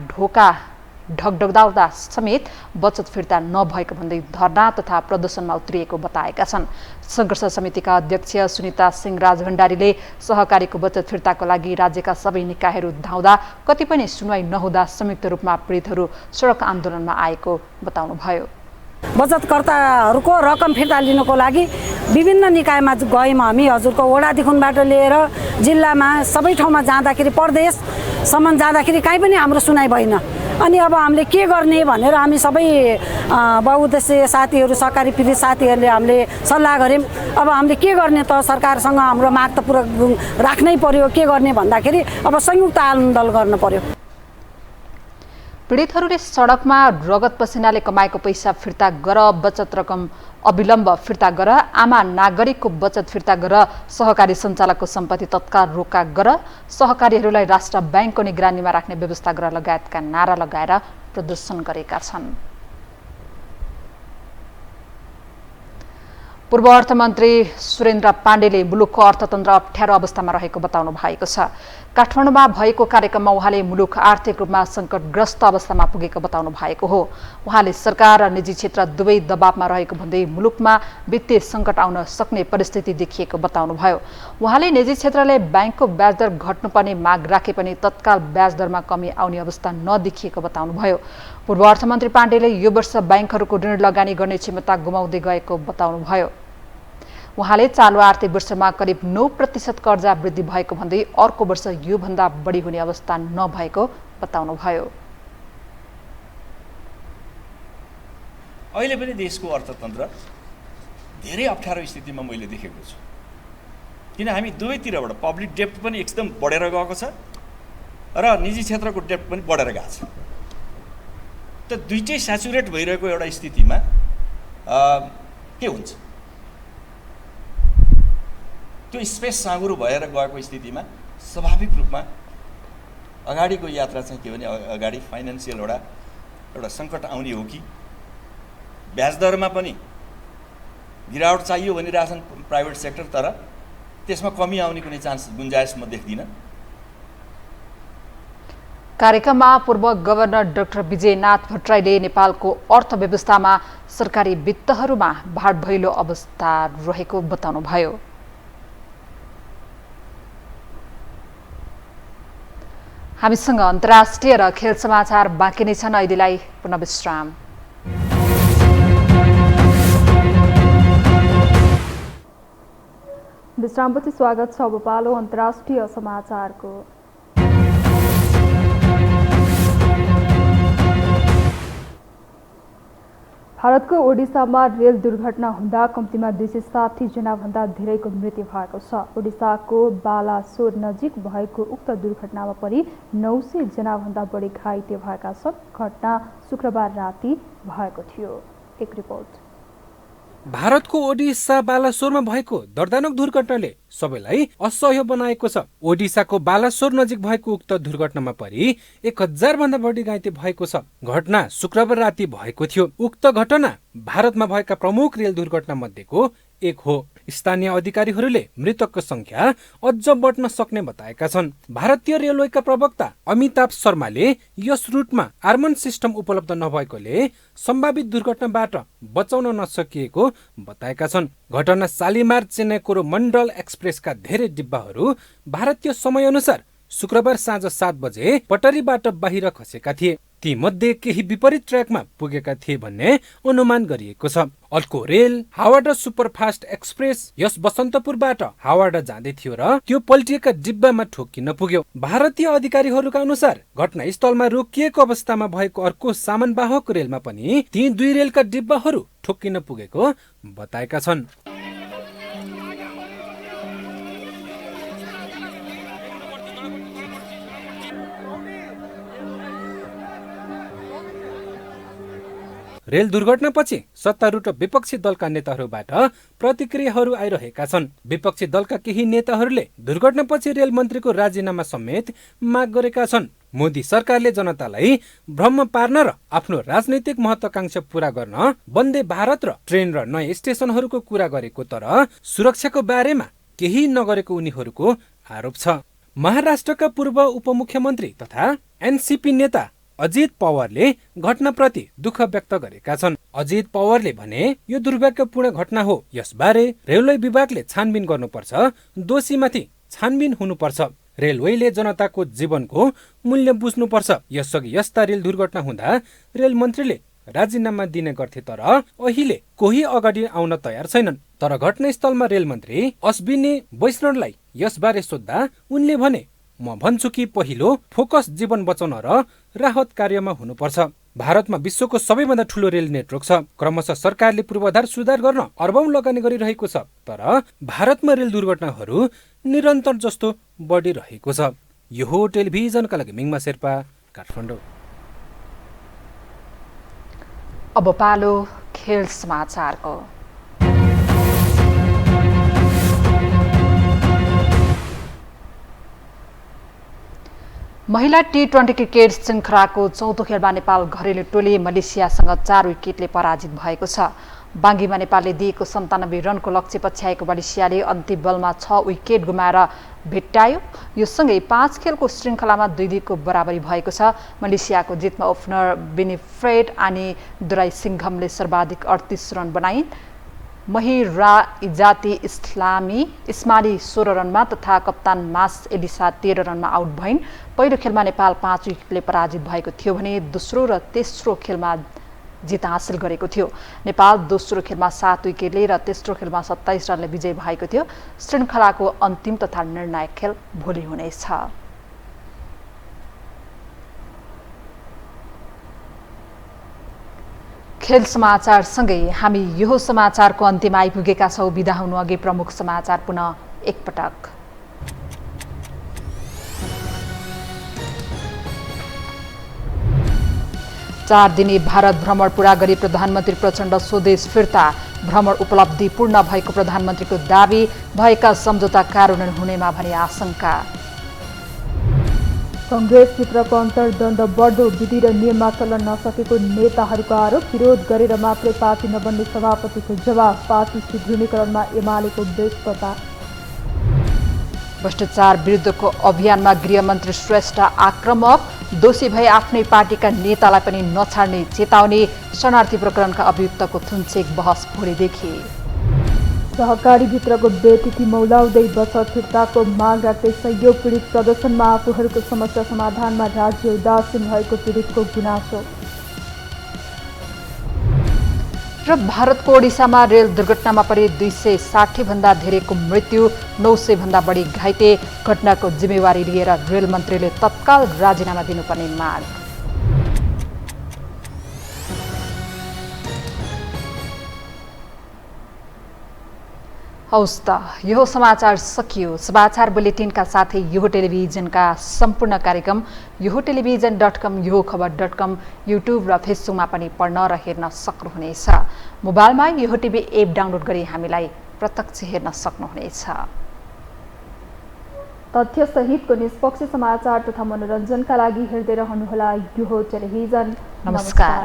ढकढक्दाउँदा समेत बचत फिर्ता नभएको भन्दै धरना तथा प्रदर्शनमा उत्रिएको बताएका छन्। सङ्घर्ष समितिका अध्यक्ष सुनिता सिंह राजभण्डारीले सहकारीको बचत फिर्ताको लागि राज्यका सबै निकायहरू धाउँदा कति पनि सुनवाई नहुँदा संयुक्त रूपमा पीडितहरू सडक आन्दोलनमा आएको बताउनुभयो। बचतकर्ताहरूको रकम फिर्ता लिनको लागि विभिन्न निकायमा गयौँ हामी। हजुरको वडादेखिबाट लिएर जिल्लामा सबै ठाउँमा जाँदाखेरि प्रदेशसम्म जाँदाखेरि काहीँ पनि हाम्रो सुनाइ भएन अनि अब हामीले के गर्ने भनेर हामी सबै बहुउद्देश्य साथीहरू सहकारी पीडित साथीहरूले हामीले सल्लाह गऱ्यौँ। अब हामीले के गर्ने त सरकारसँग हाम्रो माग त पुरा राख्नै पर्यो। के गर्ने भन्दाखेरि अब संयुक्त आन्दोलन गर्न पर्यो। पीडितहरूले सडकमा रगत पसिनाले कमाएको पैसा फिर्ता गर, बचत रकम अविलम्ब फिर्ता गर, आमा नागरिकको बचत फिर्ता गर, सहकारी सञ्चालकको सम्पत्ति तत्काल रोका गर, सहकारीहरूलाई राष्ट्र ब्याङ्कको निगरानीमा राख्ने व्यवस्था गर लगायतका नारा लगाएर प्रदर्शन गरेका छन्। पूर्व अर्थमन्त्री सुरेन्द्र पाण्डेले मुलुकको अर्थतन्त्र अप्ठ्यारो अवस्थामा रहेको बताउनु भएको छ। काठमाडौँमा भएको कार्यक्रममा उहाँले मुलुक आर्थिक रूपमा सङ्कटग्रस्त अवस्थामा पुगेको बताउनु भएको हो। उहाँले सरकार र निजी क्षेत्र दुवै दबावमा रहेको भन्दै मुलुकमा वित्तीय सङ्कट आउन सक्ने परिस्थिति देखिएको बताउनुभयो। उहाँले निजी क्षेत्रले ब्याङ्कको ब्याजदर घट्नुपर्ने माग राखे पनि तत्काल ब्याजदरमा कमी आउने अवस्था नदेखिएको बताउनुभयो। पूर्व अर्थमन्त्री पाण्डेले यो वर्ष ब्याङ्कहरूको ऋण लगानी गर्ने क्षमता गुमाउँदै गएको बताउनुभयो। उहाँले चालु आर्थिक वर्षमा करिब 9% कर्जा वृद्धि भएको भन्दै अर्को वर्ष योभन्दा बढी हुने अवस्था नभएको बताउनुभयो। अहिले पनि देशको अर्थतन्त्र धेरै अप्ठ्यारो स्थितिमा मैले देखेको छु। किन हामी दुवैतिरबाट पब्लिक डेप्ट पनि एकदम बढेर गएको छ र निजी क्षेत्रको डेप्ट पनि बढेर गएको छ। त दुईटै स्याचुरेट भइरहेको एउटा स्थितिमा के हुन्छ? त्यो स्पेस साँगुरो भएर गएको स्थितिमा स्वाभाविक रूपमा अगाडिको यात्रा चाहिँ के भने अगाडि फाइनेन्सियल एउटा सङ्कट आउने हो कि ब्याजदरमा पनि गिरावट चाहियो भनिरहेछन् प्राइभेट सेक्टर, तर त्यसमा कमी आउने कुनै गुन्जाइस म देख्दिनँ। कार्यक्रममा पूर्व गभर्नर डाक्टर विजयनाथ भट्टराईले नेपालको अर्थव्यवस्थामा सरकारी वित्तहरूमा भाडभैलो अवस्था रहेको बताउनुभयो। हामीसँग अन्तर्राष्ट्रिय र खेल समाचार बाँकी नै छन्। अहिलेलाई पुनः विश्राम। विश्रामपछि स्वागत छ। अब पालो अन्तर्राष्ट्रिय समाचारको। भारतको ओडिसामा रेल दुर्घटना हुँदा कम्तीमा 260 जनाभन्दा धेरैको मृत्यु भएको छ। ओडिसाको बालासोर नजिक भएको उक्त दुर्घटनामा परि 900 जनाभन्दा बढी घाइते भएका छन्। घटना शुक्रबार राति भएको थियो। एक रिपोर्ट। भारतको ओडिसा बालासोरमा भएको दर्दनाक दुर्घटनाले सबैलाई असह्य बनाएको छ। ओडिसाको बालासोर नजिक भएको उक्त दुर्घटनामा परि 1000 भन्दा बढी घाइते भएको छ। घटना शुक्रबार राति भएको थियो। उक्त घटना भारतमा भएका प्रमुख रेल दुर्घटना मध्येको एक हो। स्थानीय अधिकारीहरूले मृतकको संख्या अझ बढ्न सक्ने बताएका छन्। भारतीय रेलवेका प्रवक्ता अमिताभ शर्माले यस रुटमा आर्मन सिस्टम उपलब्ध नभएकोले सम्भावित दुर्घटनाबाट बचाउन नसकिएको बताएका छन्। घटना शालिमार चेन्नई कोरोमण्डल एक्सप्रेसका धेरै डिब्बाहरू भारतीय समय अनुसार शुक्रबार साँझ 7 बजे पटरीबाट बाहिर खसेका थिए। ती मध्ये केही विपरीत ट्र्याकमा पुगेका थिए भन्ने अनुमान गरिएको छ। अर्को रेल हावाडा सुपरफास्ट एक्सप्रेस यस बसन्तपुरबाट हावाडा जाँदै थियो र त्यो पल्टिएका डिब्बामा ठोकिन पुग्यो। भारतीय अधिकारीहरूका अनुसार घटनास्थलमा रोकिएको अवस्थामा भएको अर्को सामानवाहक रेलमा पनि ती 2 रेलका डिब्बाहरू ठोकिन पुगेको बताएका छन्। रेल दुर्घटनापछि सत्तारूढ र विपक्षी दलका नेताहरूबाट प्रतिक्रियाहरू आइरहेका छन्। विपक्षी दलका केही नेताहरूले दुर्घटनापछि रेल मन्त्रीको राजीनामा समेत माग गरेका छन्। मोदी सरकारले जनतालाई भ्रम पार्न र आफ्नो राजनैतिक महत्वाकांक्षा पूरा गर्न वन्दे भारत र ट्रेन र नयाँ स्टेशनहरूको कुरा गरेको, तर सुरक्षाको बारेमा केही नगरेको उनीहरूको आरोप छ। महाराष्ट्रका पूर्व उपमुख्यमन्त्री तथा एनसीपी नेता अजित पवारले घटनाप्रति दुःख व्यक्त गरेका छन्। अजित पवारले भने यो दुर्भाग्यपूर्ण घटना हो। यसबारे रेलवे विभागले छानबिन गर्नुपर्छ, दोषीमाथि छानबिन हुनुपर्छ। रेलवेले जनताको जीवनको मूल्य बुझ्नुपर्छ। यसअघि यस्ता रेल दुर्घटना हुँदा रेल मन्त्रीले राजीनामा दिने गर्थे, तर अहिले कोही अगाडि आउन तयार छैनन्। तर घटनास्थलमा रेल मन्त्री अश्विनी वैष्णवलाई यसबारे सोद्धा उनले भने म भन्छु कि पहिलो फोकस जीवन बचाउन र राहत कार्यमा हुनुपर्छ। भारतमा विश्वको सबैभन्दा ठूलो रेल नेटवर्क छ। क्रमशः सरकारले पूर्वाधार सुधार गर्न अर्बौं लगानी गरिरहेको छ, तर भारतमा रेल दुर्घटनाहरू निरन्तर जस्तो बढिरहेको छ। यो हो टेलिभिजनका लागि मिङमा शेर्पा, काठमाडौँ। अब पालो खेल समाचारको। महिला टी20 क्रिकेट श्रृङ्खलाको चौथो खेलमा नेपाल घरेलु टोली मलेसियासँग 4 विकेटले पराजित भएको छ। बाङ्गीमा नेपालले दिएको 97 रनको लक्ष्य पछ्याएको मलेसियाले अन्तिम बलमा 6 विकेट गुमाएर भेट्टायो। यो सँगै 5 खेलको श्रृङ्खलामा 2-2को बराबरी भएको छ। मलेसियाको जितमा ओपनर विनिफ्रेड अनि दुराई सिङ्घमले सर्वाधिक 38 रन बनाइन्। महिरा इजाती इस्माली 16 रनमा तथा कप्तान मास एलिसा 13 रनमा आउट भइन्। पहिलो खेलमा नेपाल 5 विकेटले पराजित भएको थियो भने दोस्रो र तेस्रो खेलमा जित हासिल गरेको थियो। नेपाल दोस्रो खेलमा 7 विकेटले र तेस्रो खेलमा 27 रनले विजय भएको थियो। श्रृङ्खलाको अन्तिम तथा निर्णायक खेल भोलि हुनेछ। खेल समाचार सँगै हामी यो समाचारको अन्त्यमा आइपुगेका छौँ। बिदा हुनु अघि प्रमुख समाचार पुनः एकपटक। चार दिने भारत भ्रमण पूरा गरी प्रधानमन्त्री प्रचण्ड स्वदेश फिर्ता। भ्रमण उपलब्धि पूर्ण भएको प्रधानमन्त्रीको दाबी। भएका सम्झौता कार्यान्वयन हुनेमा भने आशंका। कङ्ग्रेसभित्रको अन्तर्द्वन्द बढ्दो, विधि र नियममा चल्न नसकेको नेताहरूको आरोप। विरोध गरेर मात्रै पार्टी नबन्ने सभापतिको जवाफ। पार्टी सुदृढीकरणमा एमालेको व्यस्तता। भ्रष्टाचार विरुद्धको अभियानमा गृहमन्त्री श्रेष्ठ आक्रामक। दोषी भए आफ्नै पार्टीका नेतालाई पनि नछाड्ने चेतावनी। शरणार्थी प्रकरणका अभियुक्तको थुनचेक बहस भोलिदेखि। सहकारी भित्रको बेतिथि मौलाउँदै बचत फिर्ताको माग राख्दै सहयोग पीडित प्रदर्शनमा आफूहरूको समस्या समाधानमा राज्य उदासीन भएको पीडितको गुनासो। र भारतको ओडिसामा रेल दुर्घटनामा परि 260 भन्दा धेरैको मृत्यु, 900 भन्दा बढी घाइते। घटनाको जिम्मेवारी लिएर रेल मन्त्रीले तत्काल राजीनामा दिनुपर्ने माग। हौस् त, यो समाचार सकियो। समाचार बुलेटिनका साथै यो टेलिभिजनका सम्पूर्ण कार्यक्रम यो टेलिभिजन.com, यो खबर.com, युट्युब र फेसबुकमा पनि पढ्न र हेर्न सक्नुहुनेछ। मोबाइलमा यो टिभी एप डाउनलोड गरी हामीलाई प्रत्यक्ष हेर्न सक्नुहुनेछ। तथ्यसहितको निष्पक्ष समाचार तथा मनोरञ्जनका लागि हेर्दै रहनुहोला यो टेलिभिजन। नमस्कार।